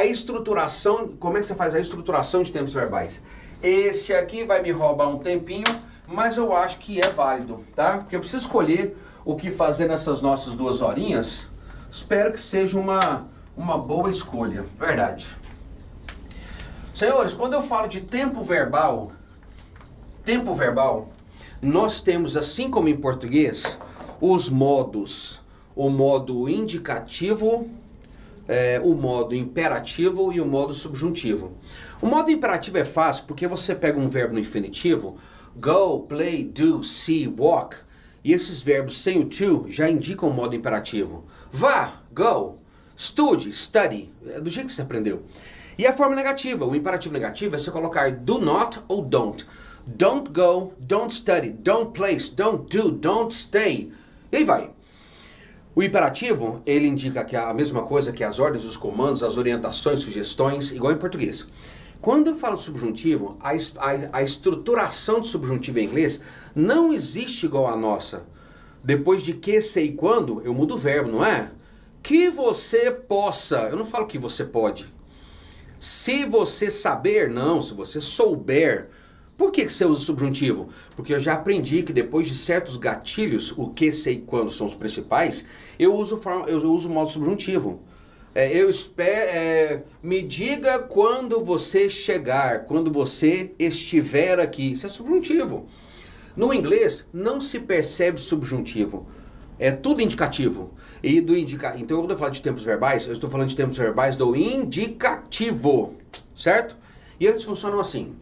Speaker 1: estruturação, como é que você faz a estruturação de tempos verbais. Esse aqui vai me roubar um tempinho, mas eu acho que é válido, tá? Porque eu preciso escolher o que fazer nessas nossas 2 horinhas. Espero que seja uma boa escolha, verdade. Senhores, quando eu falo de tempo verbal, nós temos, assim como em português, os modos. O modo indicativo, o modo imperativo e o modo subjuntivo. O modo imperativo é fácil porque você pega um verbo no infinitivo, Go, play, do, see, walk. E esses verbos sem o to já indicam o modo imperativo. Vá, go. Estude, study. É do jeito que você aprendeu. E a forma negativa, o imperativo negativo é você colocar do not ou don't. Don't go, don't study, don't place, don't do, don't stay. E aí vai. O imperativo, ele indica que é a mesma coisa que as ordens, os comandos, as orientações, sugestões, igual em português. Quando eu falo subjuntivo, a estruturação do subjuntivo em inglês não existe igual à nossa. Depois de que, sei e quando, eu mudo o verbo, não é? Que você possa, eu não falo que você pode. Se você saber, não, se você souber. Por que você usa o subjuntivo? Porque eu já aprendi que depois de certos gatilhos, o que, sei e quando são os principais, eu uso o modo subjuntivo. Me diga quando você chegar, quando você estiver aqui. Isso é subjuntivo. No inglês, não se percebe subjuntivo. É tudo indicativo. Então, quando eu falo de tempos verbais, eu estou falando de tempos verbais do indicativo. Certo? E eles funcionam assim.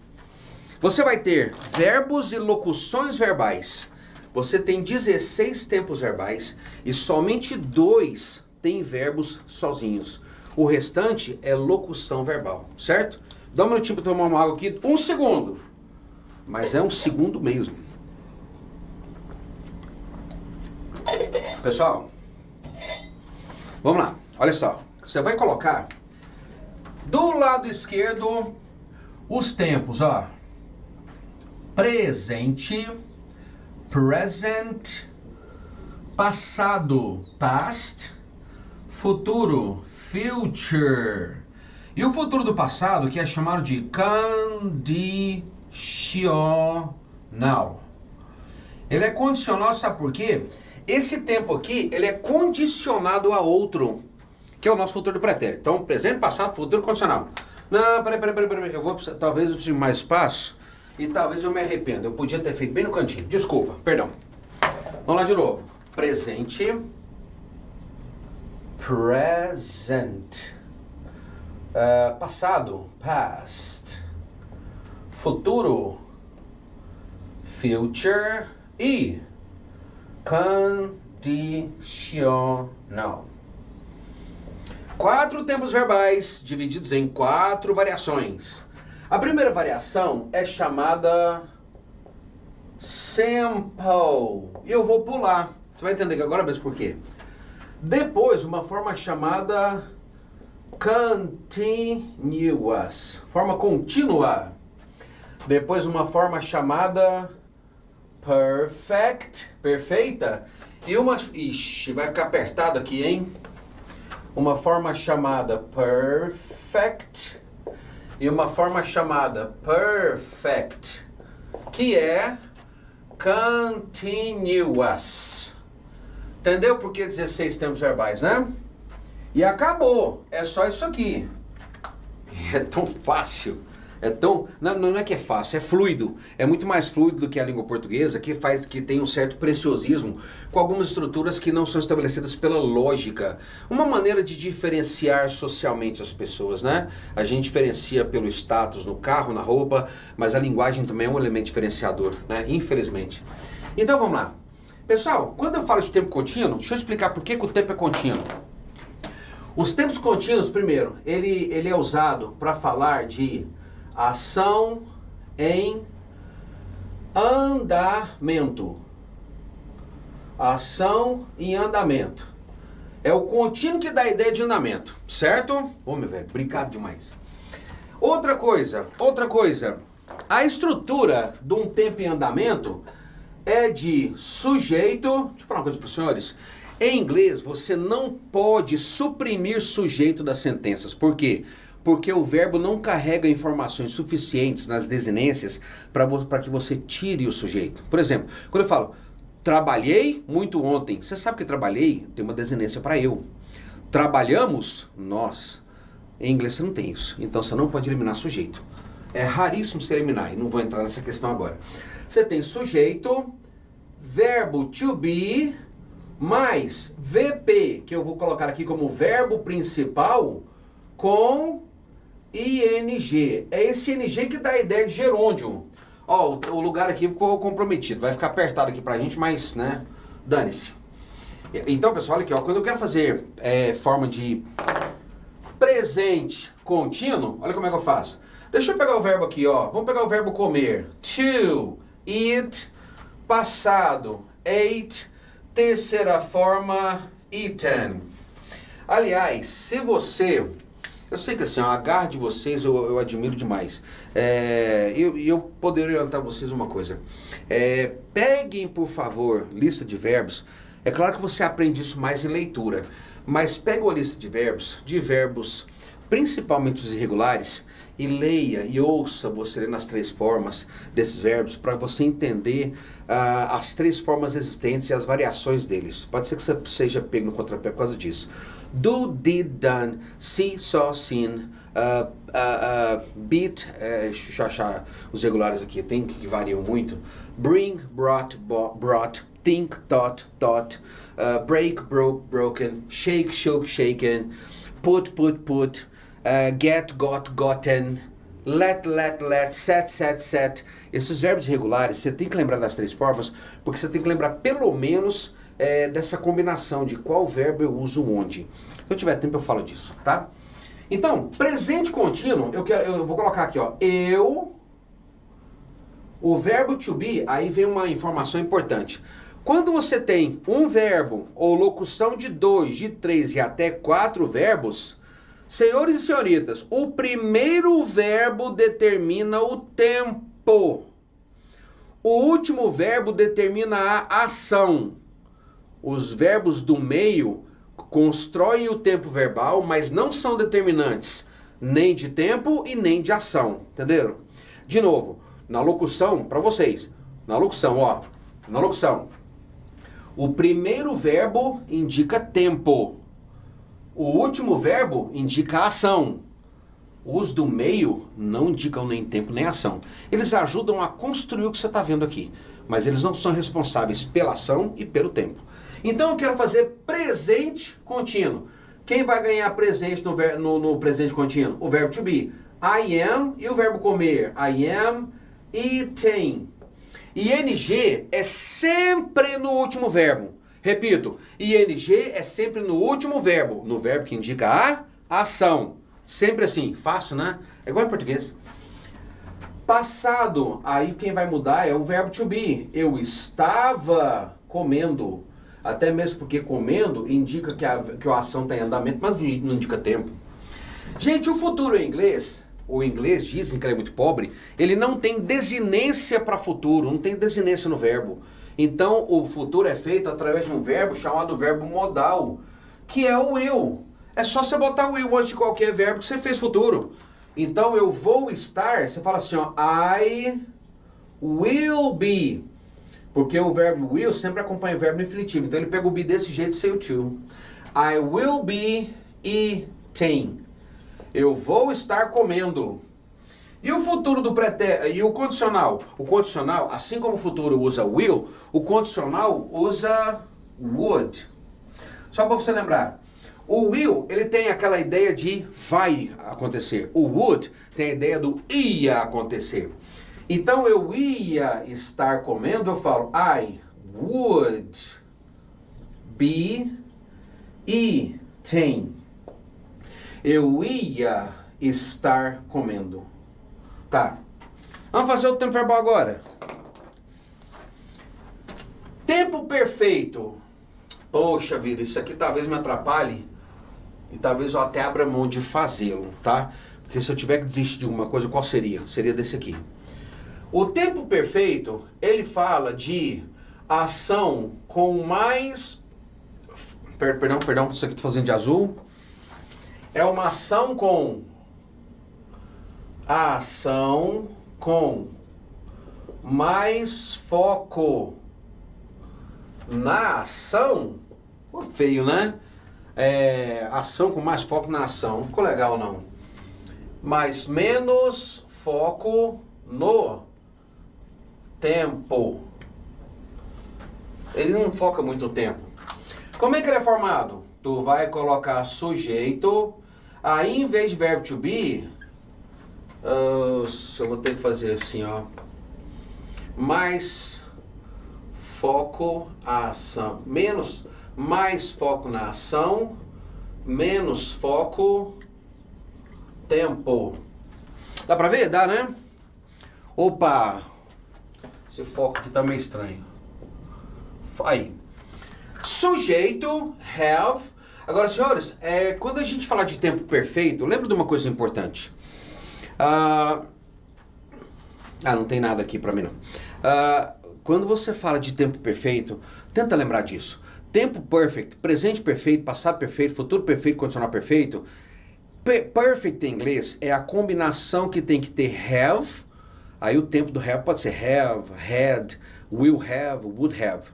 Speaker 1: Você vai ter verbos e locuções verbais. Você tem 16 tempos verbais e somente 2 tem verbos sozinhos. O restante é locução verbal, certo? Dá um minutinho para tomar uma água aqui. 1 segundo. Mas é 1 segundo mesmo. Pessoal, vamos lá. Olha só. Você vai colocar do lado esquerdo os tempos, ó. Presente, present, passado, past, futuro, future. E o futuro do passado, que é chamado de condicional. Ele é condicional, sabe por quê? Esse tempo aqui, ele é condicionado a outro, que é o nosso futuro do pretérito. Então, presente, passado, futuro, condicional. Não, peraí. Talvez eu precise de mais espaço. E talvez eu me arrependa. Eu podia ter feito bem no cantinho. Desculpa, perdão. Vamos lá de novo. Presente. Present. Passado. Past. Futuro. Future. E condicional. 4 tempos verbais divididos em 4 variações. A primeira variação é chamada simple. E eu vou pular. Você vai entender agora mesmo por quê. Depois, uma forma chamada continuous. Forma contínua. Depois, uma forma chamada perfect. Perfeita. E uma... Ixi, vai ficar apertado aqui, hein? Uma forma chamada perfect. E uma forma chamada perfect, que é continuous. Entendeu por que 16 tempos verbais, né? E acabou. É só isso aqui. É tão fácil. Não é que é fácil, é fluido. É muito mais fluido do que a língua portuguesa, que tem um certo preciosismo, com algumas estruturas que não são estabelecidas pela lógica. Uma maneira de diferenciar socialmente as pessoas, né? A gente diferencia pelo status no carro, na roupa, mas a linguagem também é um elemento diferenciador, né? Infelizmente. Então vamos lá. Pessoal, quando eu falo de tempo contínuo, deixa eu explicar por que o tempo é contínuo. Os tempos contínuos, primeiro, ele é usado para falar de ação em andamento. Ação em andamento. É o contínuo que dá a ideia de andamento, certo? Ô, meu velho, brincado demais. Outra coisa. A estrutura de um tempo em andamento é de sujeito... Deixa eu falar uma coisa para os senhores. Em inglês, você não pode suprimir sujeito das sentenças. Por quê? Porque o verbo não carrega informações suficientes nas desinências para que você tire o sujeito. Por exemplo, quando eu falo, trabalhei muito ontem, você sabe que trabalhei tem uma desinência para eu. Trabalhamos, nós. Em inglês você não tem isso, então você não pode eliminar sujeito. É raríssimo você eliminar, e não vou entrar nessa questão agora. Você tem sujeito, verbo to be, mais VP, que eu vou colocar aqui como verbo principal, com ING. É esse ING que dá a ideia de gerúndio. Ó, o lugar aqui ficou comprometido. Vai ficar apertado aqui pra gente, mas, né, dane-se. Então, pessoal, olha aqui, ó. Quando eu quero fazer forma de presente contínuo, olha como é que eu faço. Deixa eu pegar o verbo aqui, ó. Vamos pegar o verbo comer. To, eat, passado, ate, terceira forma, eaten. Aliás, se você... Eu sei que assim, a garra de vocês eu admiro demais. Eu poderia orientar vocês uma coisa. Peguem, por favor, lista de verbos. É claro que você aprende isso mais em leitura. Mas pega uma lista de verbos, principalmente os irregulares, e leia e ouça você lendo as três formas desses verbos para você entender as três formas existentes e as variações deles. Pode ser que você seja pego no contrapé por causa disso. Do, did, done, see, saw, seen, beat, deixa eu achar os regulares aqui, tem que variam muito. Bring, brought, think, thought, break, broke, broken, shake, shook, shaken, put, get, got, gotten, let, set. Esses verbos irregulares, você tem que lembrar das três formas, porque você tem que lembrar pelo menos dessa combinação de qual verbo eu uso onde. Se eu tiver tempo eu falo disso, tá? Então, presente contínuo, eu vou colocar aqui, ó, o verbo to be, aí vem uma informação importante. Quando você tem um verbo ou locução de 2, de 3 e até 4 verbos, senhores e senhoritas, o primeiro verbo determina o tempo. O último verbo determina a ação. Os verbos do meio constroem o tempo verbal, mas não são determinantes nem de tempo e nem de ação. Entenderam? De novo, na locução, para vocês, na locução, o primeiro verbo indica tempo. O último verbo indica ação. Os do meio não indicam nem tempo nem ação. Eles ajudam a construir o que você está vendo aqui, mas eles não são responsáveis pela ação e pelo tempo. Então eu quero fazer presente contínuo. Quem vai ganhar presente no presente contínuo? O verbo to be. I am e o verbo comer. I am eating. ING é sempre no último verbo. Repito, ING é sempre no último verbo. No verbo que indica a ação. Sempre assim, fácil, né? É igual em português. Passado, aí quem vai mudar é o verbo to be. Eu estava comendo. Até mesmo porque comendo indica que a ação está em andamento, mas não indica tempo. Gente, o futuro em inglês, o inglês dizem que ele é muito pobre, ele não tem desinência para futuro, não tem desinência no verbo. Então o futuro é feito através de um verbo chamado verbo modal, que é o will. É só você botar o will antes de qualquer verbo que você fez futuro. Então eu vou estar, você fala assim, ó, I will be. Porque o verbo will sempre acompanha o verbo no infinitivo. Então ele pega o be desse jeito sem o to. I will be eating. Eu vou estar comendo. E o futuro do pretérito, e o condicional? O condicional, assim como o futuro usa will, o condicional usa would. Só para você lembrar. O will, ele tem aquela ideia de vai acontecer. O would tem a ideia do ia acontecer. Então eu ia estar comendo, eu falo I would be eating. Eu ia estar comendo. Tá. Vamos fazer o tempo verbal agora. Tempo perfeito. Poxa vida, isso aqui talvez me atrapalhe. E talvez eu até abra mão de fazê-lo, tá? Porque se eu tiver que desistir de alguma coisa, qual seria? Seria desse aqui. O tempo perfeito, ele fala de ação com mais... Perdão, isso aqui eu tô fazendo de azul. É uma ação com... Ação com mais foco na ação. Pô, feio, né? Ação com mais foco na ação. Não ficou legal, não. Mas menos foco no tempo. Ele não foca muito no tempo. Como é que ele é formado? Tu vai colocar sujeito. Aí, em vez de verbo to be, eu vou ter que fazer assim, ó. mais foco a ação, mais foco na ação, menos foco tempo. Dá pra ver? Dá, né? Opa! Esse foco aqui tá meio estranho. Aí. Sujeito, have. Agora, senhores, quando a gente fala de tempo perfeito, lembra de uma coisa importante. Não tem nada aqui pra mim não. Quando você fala de tempo perfeito, tenta lembrar disso. Tempo perfect, presente perfeito, passado perfeito, futuro perfeito, condicional perfeito. Perfect em inglês é a combinação que tem que ter have. Aí o tempo do have pode ser have, had, will have, would have.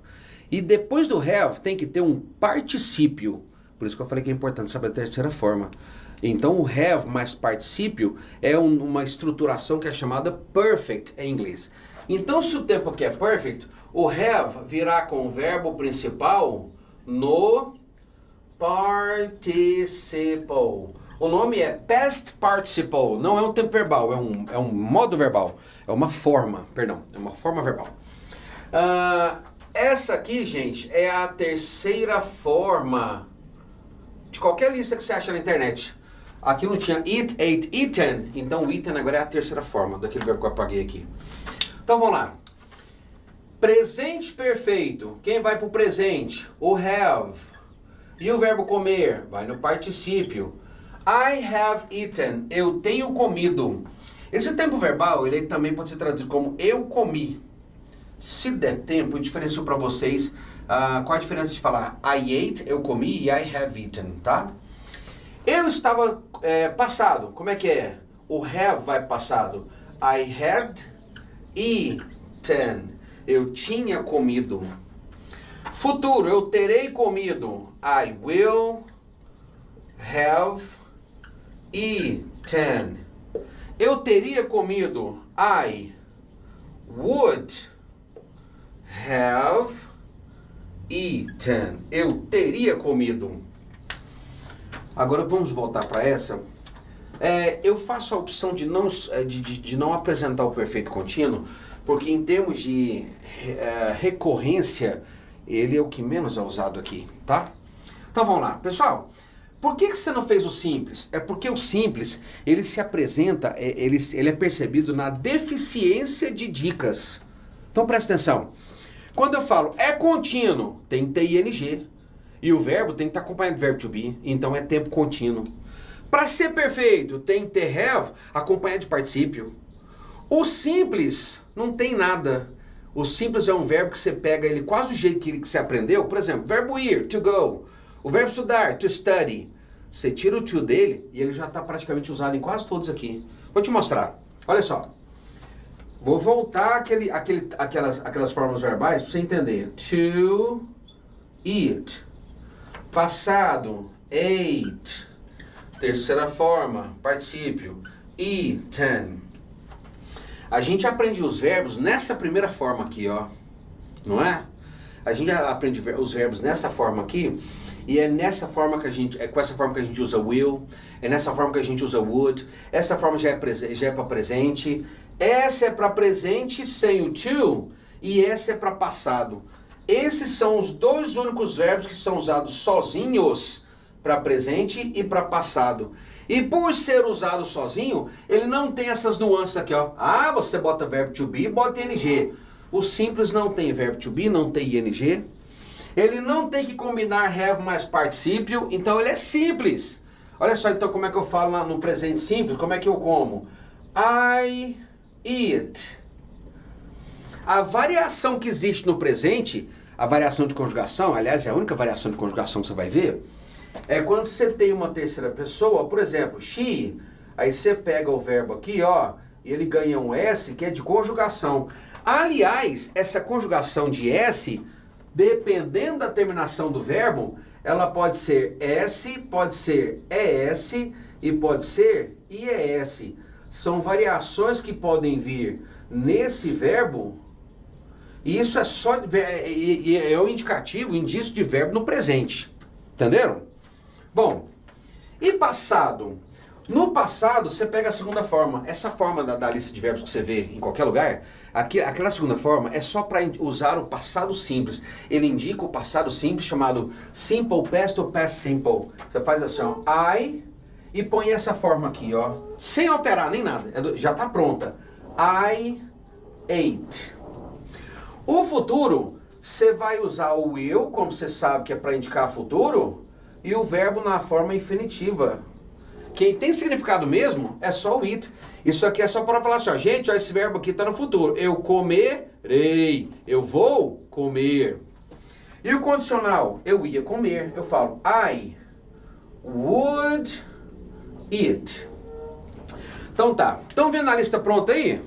Speaker 1: E depois do have tem que ter um particípio. Por isso que eu falei que é importante saber a terceira forma. Então o have mais particípio é uma estruturação que é chamada perfect em inglês. Então se o tempo aqui é perfect, o have virá com o verbo principal no participle. O nome é past participle, não é um tempo verbal, é um modo verbal. É uma forma verbal. Essa aqui, gente, é a terceira forma de qualquer lista que você acha na internet. Aqui não tinha eat, ate, eaten. Então o eaten agora é a terceira forma daquele verbo que eu apaguei aqui. Então vamos lá. Presente perfeito. Quem vai pro presente? O have. E o verbo comer? Vai no particípio. I have eaten. Eu tenho comido. Esse tempo verbal, ele também pode ser traduzido como eu comi. Se der tempo, eu diferencio para vocês qual a diferença de falar I ate, eu comi, e I have eaten, tá? Eu estava passado. Como é que é? O have vai passado. I had eaten. Eu tinha comido. Futuro, eu terei comido. I will have eaten. Eu teria comido. I would have eaten. Eu teria comido. Agora vamos voltar para essa. Eu faço a opção de não apresentar o perfeito contínuo, porque em termos de recorrência, ele é o que menos é usado aqui, tá? Então vamos lá. Pessoal, por que você não fez o simples? É porque o simples, ele se apresenta, ele é percebido na deficiência de dicas. Então presta atenção. Quando eu falo é contínuo, tem que ter ing. E o verbo tem que estar acompanhado do verbo to be. Então é tempo contínuo. Para ser perfeito, tem que ter have acompanhado de particípio. O simples não tem nada. O simples é um verbo que você pega ele quase do jeito que você aprendeu. Por exemplo, verbo ir, to go. O verbo estudar, to study. Você tira o to dele e ele já está praticamente usado em quase todos aqui. Vou te mostrar. Olha só. Vou voltar aquelas formas verbais para você entender. To eat. Passado, ate. Terceira forma, particípio, eaten. A gente aprende os verbos nessa primeira forma aqui, ó. Não é? A gente aprende os verbos nessa forma aqui. E é nessa forma que com essa forma que a gente usa will. É nessa forma que a gente usa would. Essa forma já é para presente. Essa é para presente sem o to. E essa é para passado. Esses são os dois únicos verbos que são usados sozinhos para presente e para passado. E por ser usado sozinho, ele não tem essas nuances aqui, ó. Você bota verbo to be e bota ing. O simples não tem verbo to be, não tem ing. Ele não tem que combinar have mais particípio, então ele é simples. Olha só então como é que eu falo no presente simples, como é que eu como. I eat. A variação que existe no presente, a variação de conjugação, aliás, é a única variação de conjugação que você vai ver, é quando você tem uma terceira pessoa, por exemplo, she, aí você pega o verbo aqui, ó, e ele ganha um S, que é de conjugação. Aliás, essa conjugação de S, dependendo da terminação do verbo, ela pode ser S, pode ser ES e pode ser IES. São variações que podem vir nesse verbo. E isso é só é um indicativo, indício de verbo no presente. Entenderam? Bom, e passado? No passado, você pega a segunda forma. Essa forma da lista de verbos que você vê em qualquer lugar, aquela segunda forma é só para usar o passado simples. Ele indica o passado simples chamado simple past ou past simple. Você faz assim, ó, I, e põe essa forma aqui, ó, sem alterar nem nada. Já está pronta. I ate. O futuro, você vai usar o will, como você sabe que é para indicar futuro, e o verbo na forma infinitiva. Quem tem significado mesmo é só o it. Isso aqui é só para falar assim, ó, gente, ó, esse verbo aqui está no futuro. Eu comerei. Eu vou comer. E o condicional? Eu ia comer. Eu falo, I would eat. Então tá. Estão vendo a lista pronta aí?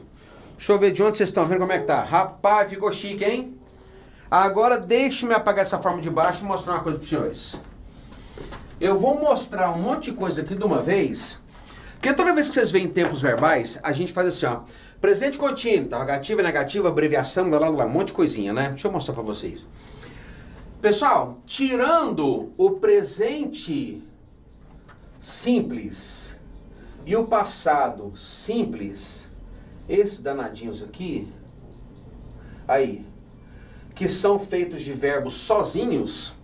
Speaker 1: Deixa eu ver de onde vocês estão vendo como é que tá. Rapaz, ficou chique, hein? Agora deixe-me apagar essa forma de baixo e mostrar uma coisa para os senhores. Eu vou mostrar um monte de coisa aqui de uma vez, porque toda vez que vocês veem tempos verbais, a gente faz assim, ó, presente contínuo, interrogativa, negativa, abreviação, blá, blá, blá, um monte de coisinha, né? Deixa eu mostrar pra vocês. Pessoal, tirando o presente simples e o passado simples, esses danadinhos aqui, aí, que são feitos de verbos sozinhos,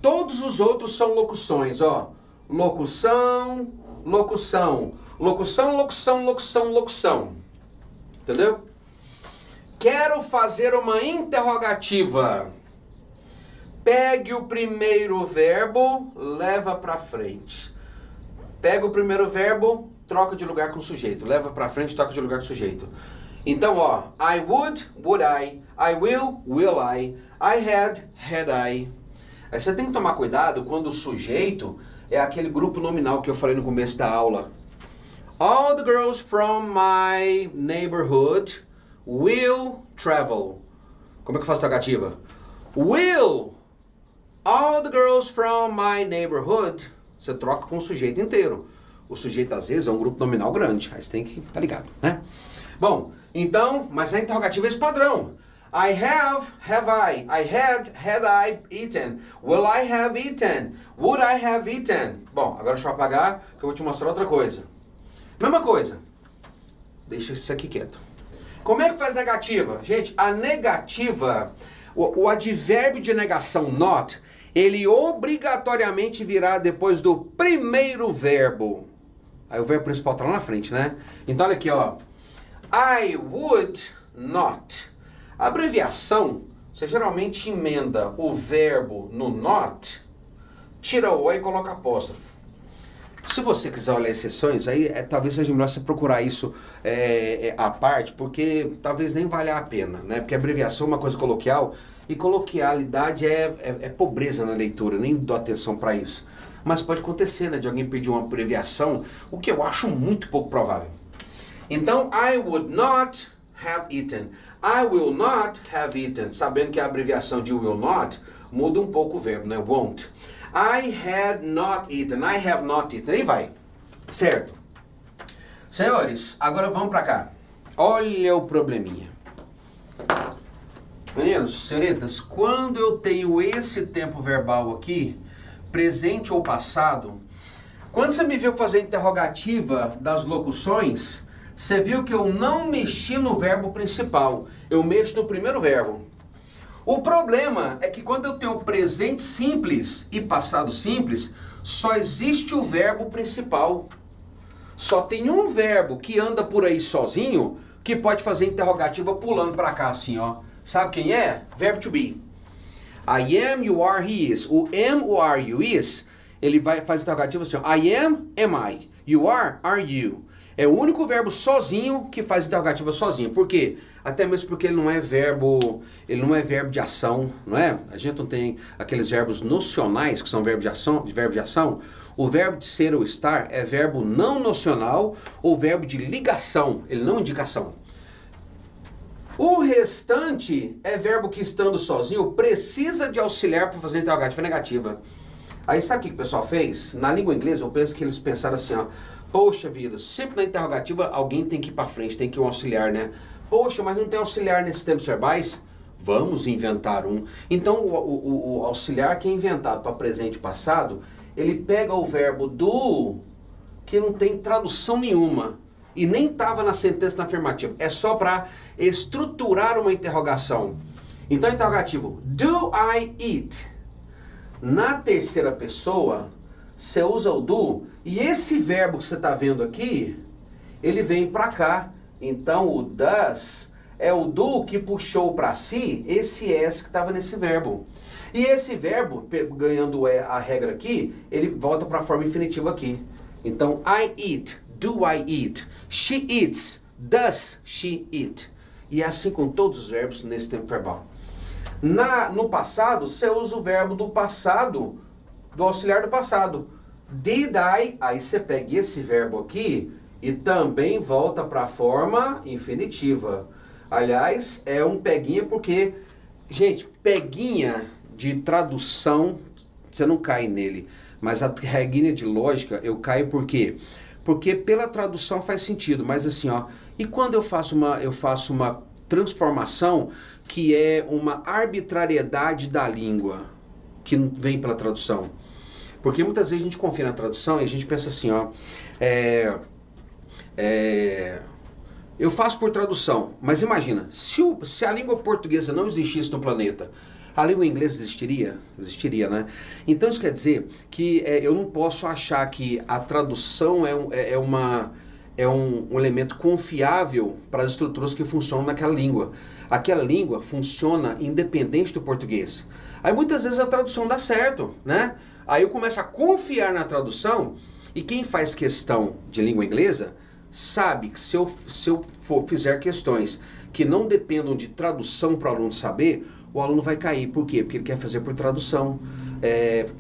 Speaker 1: todos os outros são locuções, ó. Locução, locução. Locução, locução, locução, locução. Entendeu? Quero fazer uma interrogativa. Pegue o primeiro verbo, leva pra frente. Pega o primeiro verbo, troca de lugar com o sujeito. Leva pra frente, troca de lugar com o sujeito. Então, ó. I would I. I will I. I had I. Aí você tem que tomar cuidado quando o sujeito é aquele grupo nominal que eu falei no começo da aula. All the girls from my neighborhood will travel. Como é que eu faço a negativa? Will all the girls from my neighborhood. Você troca com o sujeito inteiro. O sujeito às vezes é um grupo nominal grande. Aí você tem que estar ligado, né? Bom, então, mas a interrogativa é esse padrão. I have I? I had I eaten? Will I have eaten? Would I have eaten? Bom, agora deixa eu apagar que eu vou te mostrar outra coisa. Mesma coisa. Deixa isso aqui quieto. Como é que faz negativa? Gente, a negativa, o advérbio de negação not, ele obrigatoriamente virá depois do primeiro verbo. Aí o verbo principal está lá na frente, né? Então olha aqui, ó. I would not. A abreviação, você geralmente emenda o verbo no not, tira o e coloca apóstrofo. Se você quiser olhar exceções, aí talvez seja melhor você procurar isso à parte, porque talvez nem valha a pena, né? Porque a abreviação é uma coisa coloquial, e coloquialidade é pobreza na leitura, nem dou atenção para isso. Mas pode acontecer, né, de alguém pedir uma abreviação, o que eu acho muito pouco provável. Então, I would not have eaten. I will not have eaten. Sabendo que a abreviação de will not muda um pouco o verbo, né? Won't. I had not eaten. I have not eaten. Aí vai. Certo. Senhores, agora vamos pra cá. Olha o probleminha. Meninos, senhoritas, quando eu tenho esse tempo verbal aqui, presente ou passado, quando você me viu fazer a interrogativa das locuções, você viu que eu não mexi no verbo principal, eu mexo no primeiro verbo. O problema é que quando eu tenho presente simples e passado simples, só existe o verbo principal. Só tem um verbo que anda por aí sozinho que pode fazer interrogativa pulando para cá assim, ó. Sabe quem é? Verbo to be. I am, you are, he is. O am, o are, you is, ele vai fazer interrogativa assim, ó. I am I. You are you. É o único verbo sozinho que faz interrogativa sozinho. Por quê? Até mesmo porque ele não é verbo de ação, não é? A gente não tem aqueles verbos nocionais que são verbo de ação. O verbo de ser ou estar é verbo não nocional ou verbo de ligação, ele não indica ação. O restante é verbo que estando sozinho precisa de auxiliar para fazer interrogativa negativa. Aí sabe o que o pessoal fez? Na língua inglesa eu penso que eles pensaram assim, ó. Poxa vida, sempre na interrogativa alguém tem que ir para frente, tem que ir um auxiliar, né? Poxa, mas não tem auxiliar nesses tempos verbais? Vamos inventar um. Então o auxiliar que é inventado para presente e passado, ele pega o verbo do que não tem tradução nenhuma. E nem estava na sentença na afirmativa. É só para estruturar uma interrogação. Então, interrogativo. Do I eat? Na terceira pessoa, você usa o do. E esse verbo que você está vendo aqui, ele vem para cá. Então, o does é o do que puxou para si esse S que estava nesse verbo. E esse verbo, ganhando a regra aqui, ele volta para a forma infinitiva aqui. Então, I eat. Do I eat? She eats. Does she eat? E é assim com todos os verbos nesse tempo verbal. No passado, você usa o verbo do passado, do auxiliar do passado. Did I? Aí você pega esse verbo aqui e também volta para a forma infinitiva. Aliás, é um peguinha porque, gente, peguinha de tradução, você não cai nele. Mas a regrinha de lógica, eu caio por quê? Porque pela tradução faz sentido, mas assim, ó, e quando eu faço uma transformação que é uma arbitrariedade da língua, que vem pela tradução? Porque muitas vezes a gente confia na tradução e a gente pensa assim, ó, eu faço por tradução, mas imagina, se a língua portuguesa não existisse no planeta, a língua inglesa existiria? Existiria, né? Então isso quer dizer que eu não posso achar que a tradução é um elemento confiável para as estruturas que funcionam naquela língua. Aquela língua funciona independente do português. Aí muitas vezes a tradução dá certo, né? Aí eu começo a confiar na tradução e quem faz questão de língua inglesa sabe que se eu fizer questões que não dependam de tradução para o aluno saber, o aluno vai cair. Por quê? Porque ele quer fazer por tradução,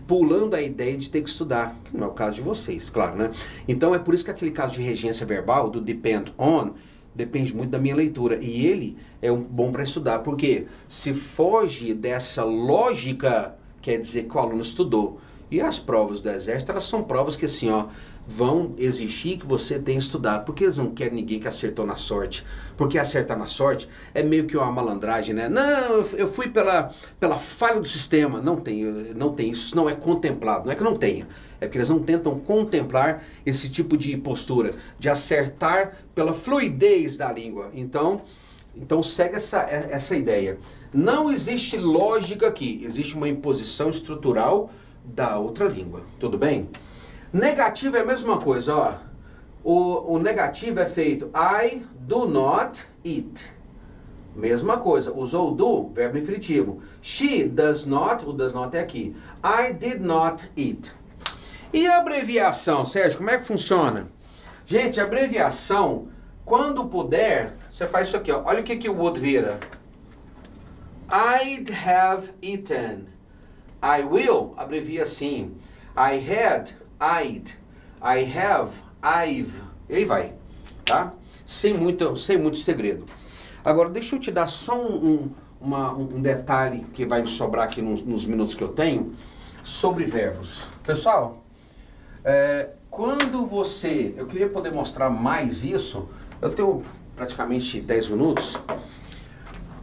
Speaker 1: pulando a ideia de ter que estudar, que não é o caso de vocês, claro, né? Então é por isso que aquele caso de regência verbal, do depend on, depende muito da minha leitura. E ele é bom para estudar, porque se foge dessa lógica, quer dizer que o aluno estudou. E as provas do Exército, elas são provas que assim, ó, vão exigir que você tenha estudado, porque eles não querem ninguém que acertou na sorte, porque acertar na sorte é meio que uma malandragem, né? Não, eu fui pela falha do sistema. Não tem isso, isso não é contemplado, não é que não tenha, é porque eles não tentam contemplar esse tipo de postura, de acertar pela fluidez da língua. Então segue essa ideia. Não existe lógica aqui, existe uma imposição estrutural da outra língua, tudo bem? Negativo é a mesma coisa, ó. O negativo é feito I do not eat. Mesma coisa, usou o do, verbo infinitivo. She does not, o does not é aqui. I did not eat. E a abreviação, Sérgio, como é que funciona? Gente, a abreviação, quando puder, você faz isso aqui, ó. Olha o que o would vira. I'd have eaten. I will, abrevia assim. I had, I'd. I have, I've. E aí vai, tá? Sem muito segredo. Agora, deixa eu te dar só um detalhe que vai me sobrar aqui nos minutos que eu tenho sobre verbos. Pessoal, quando você... Eu queria poder mostrar mais isso. Eu tenho praticamente 10 minutos.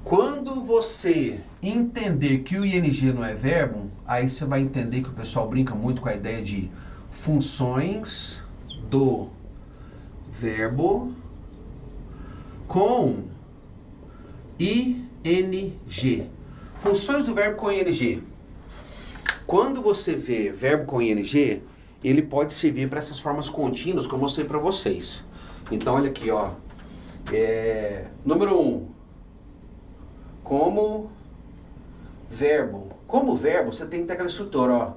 Speaker 1: Quando você entender que o ing não é verbo, aí você vai entender que o pessoal brinca muito com a ideia de funções do verbo com ing. Funções do verbo com ing. Quando você vê verbo com ing, ele pode servir para essas formas contínuas que eu mostrei para vocês. Então olha aqui, ó. Número 1. Como verbo. Como verbo, você tem que ter aquela estrutura, ó.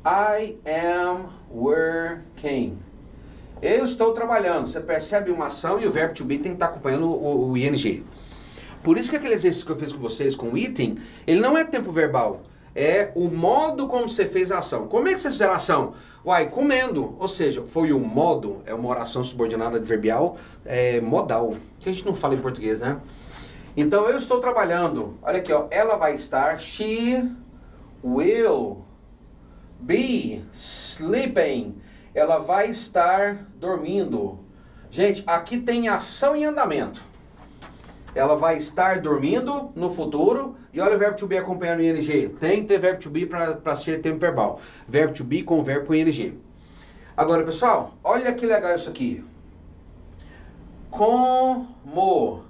Speaker 1: I am working. Eu estou trabalhando. Você percebe uma ação e o verbo to be tem que estar acompanhando o ing. Por isso que aquele exercício que eu fiz com vocês, com o eating, ele não é tempo verbal. É o modo como você fez a ação. Como é que você fez a ação? Uai, comendo. Ou seja, foi o modo, é uma oração subordinada adverbial modal, que a gente não fala em português, né? Então, eu estou trabalhando. Olha aqui, ó. Ela vai estar. She will be sleeping. Ela vai estar dormindo. Gente, aqui tem ação em andamento. Ela vai estar dormindo no futuro. E olha o verbo to be acompanhando o ing. Tem que ter verbo to be para ser tempo verbal. Verbo to be com verbo com ing. Agora, pessoal, olha que legal isso aqui. Como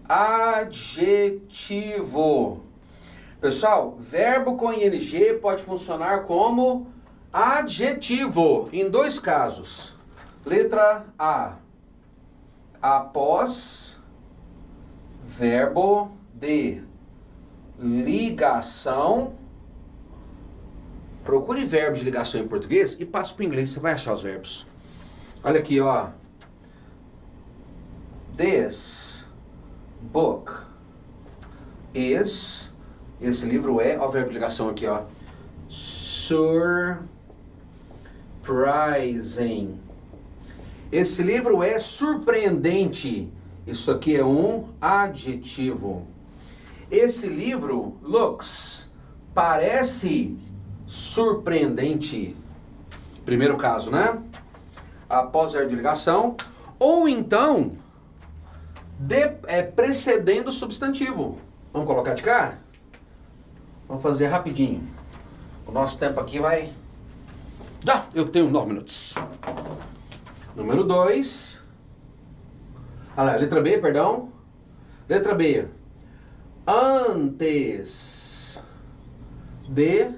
Speaker 1: adjetivo. Pessoal, verbo com ing pode funcionar como adjetivo em dois casos. Letra A. Após verbo de ligação. Procure verbos de ligação em português e passe para o inglês, você vai achar os verbos. Olha aqui, ó. This book is... Esse livro é... Ó o verbo de ligação aqui, ó. Surprising. Esse livro é surpreendente. Isso aqui é um adjetivo. Esse livro, looks, parece surpreendente. Primeiro caso, né? Após verbo de ligação. Ou então, precedendo o substantivo. Vamos colocar de cá? Vamos fazer rapidinho. O nosso tempo aqui vai... eu tenho 9 minutos. Número 2. Olha lá, letra B, perdão. Letra B. Antes de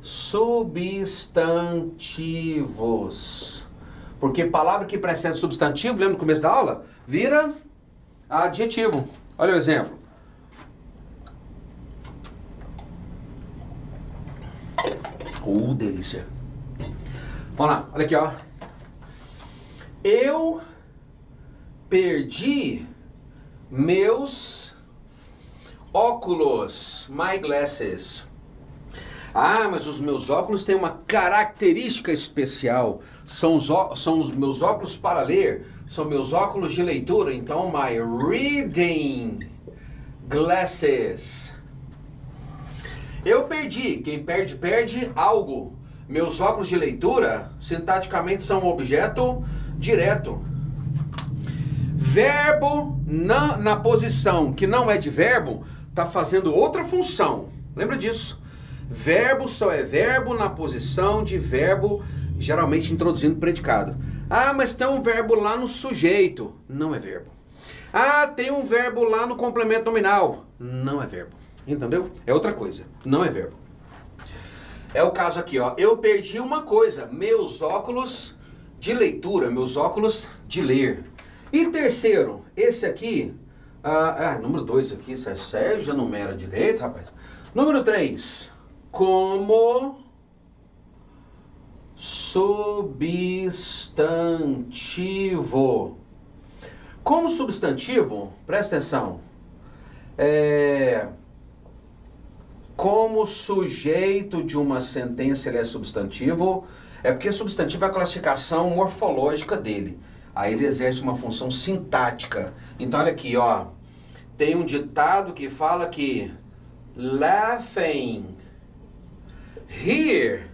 Speaker 1: substantivos. Porque palavra que precede substantivo, lembra no começo da aula? Vira adjetivo. Olha o exemplo. Delícia. Vamos lá, olha aqui, ó. Eu perdi meus óculos, my glasses. Ah, mas os meus óculos têm uma característica especial. São os meus óculos para ler, são meus óculos de leitura. Então, my reading glasses. Eu perdi. Quem perde, perde algo. Meus óculos de leitura, sintaticamente, são um objeto direto. Verbo na posição que não é de verbo, está fazendo outra função. Lembra disso? Verbo só é verbo na posição de verbo, geralmente introduzindo predicado. Ah, mas tem um verbo lá no sujeito. Não é verbo. Ah, tem um verbo lá no complemento nominal. Não é verbo. Entendeu? É outra coisa. Não é verbo. É o caso aqui, ó. Eu perdi uma coisa. Meus óculos de leitura. Meus óculos de ler. E terceiro, esse aqui... número 2 aqui. Sérgio já numera direito, rapaz. Número 3. Como substantivo. Como substantivo, presta atenção. Como sujeito de uma sentença ele é substantivo, é porque substantivo é a classificação morfológica dele. Aí ele exerce uma função sintática. Então olha aqui, ó. Tem um ditado que fala que laughing here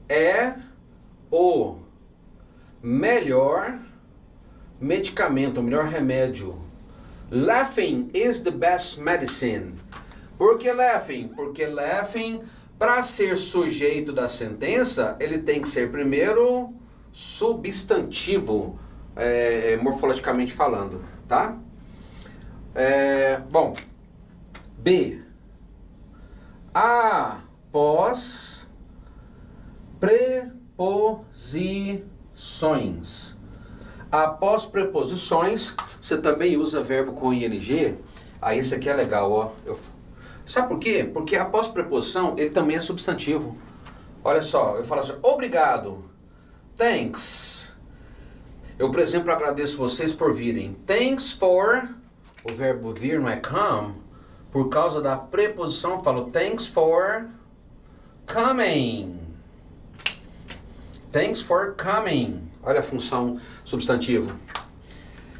Speaker 1: é o melhor medicamento, o melhor remédio. Laughing is the best medicine. Por que laughing? Porque laughing, para ser sujeito da sentença, ele tem que ser primeiro substantivo, morfologicamente falando, tá? Bom, B. Após preposições. Após preposições, você também usa verbo com ing. Aí esse aqui é legal, ó. Sabe por quê? Porque após preposição, ele também é substantivo. Olha só, eu falo assim, obrigado. Thanks. Eu, por exemplo, agradeço vocês por virem. Thanks for... O verbo vir não é come. Por causa da preposição, eu falo thanks for coming. Thanks for coming. Olha a função substantivo.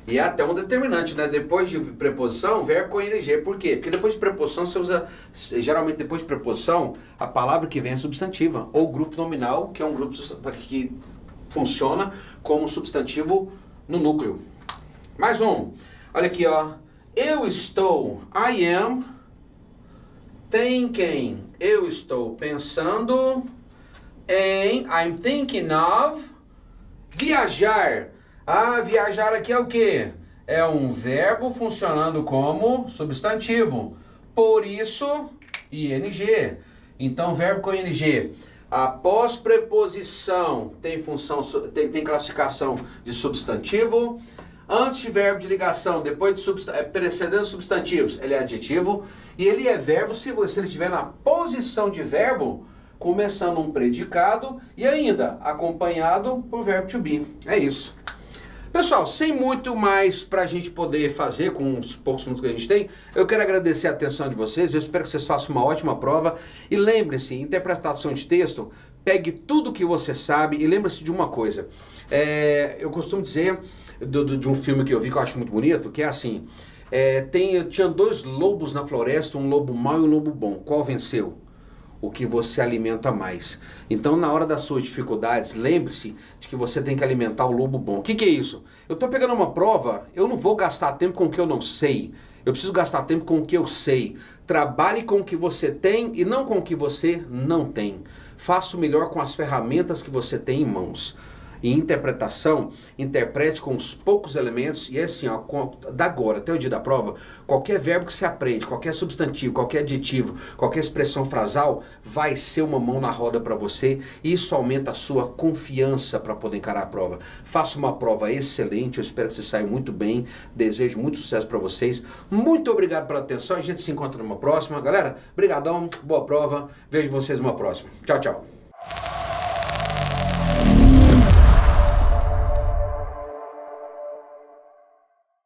Speaker 1: E é até um determinante, né? Depois de preposição, verbo com ing. Por quê? Porque depois de preposição você usa... Geralmente depois de preposição, a palavra que vem é substantiva. Ou grupo nominal, que é um grupo que funciona como substantivo no núcleo. Mais um. Olha aqui, ó. Eu estou... I am... Thinking. Eu estou pensando... em, I'm thinking of, viajar. Ah, viajar aqui é o quê? É um verbo funcionando como substantivo. Por isso, ing. Então, verbo com ing. Após preposição tem tem classificação de substantivo. Antes de verbo de ligação, depois de precedendo substantivos, ele é adjetivo. E ele é verbo se ele estiver na posição de verbo, começando um predicado e ainda acompanhado por verbo to be. É isso. Pessoal, sem muito mais para a gente poder fazer com os poucos minutos que a gente tem, eu quero agradecer a atenção de vocês, eu espero que vocês façam uma ótima prova e lembre-se, interpretação de texto, pegue tudo que você sabe e lembre-se de uma coisa, eu costumo dizer de um filme que eu vi que eu acho muito bonito, que é assim, tinha dois lobos na floresta, um lobo mau e um lobo bom, qual venceu? O que você alimenta mais. Então, na hora das suas dificuldades, lembre-se de que você tem que alimentar o lobo bom. O que é isso? Eu estou pegando uma prova, eu não vou gastar tempo com o que eu não sei. Eu preciso gastar tempo com o que eu sei. Trabalhe com o que você tem e não com o que você não tem. Faça o melhor com as ferramentas que você tem em mãos. E interpretação, interprete com os poucos elementos e é assim, ó, da agora até o dia da prova, qualquer verbo que você aprende, qualquer substantivo, qualquer adjetivo, qualquer expressão frasal, vai ser uma mão na roda para você e isso aumenta a sua confiança para poder encarar a prova. Faça uma prova excelente, eu espero que você saia muito bem, desejo muito sucesso para vocês, muito obrigado pela atenção, a gente se encontra numa próxima, galera, brigadão, boa prova, vejo vocês numa próxima, tchau, tchau.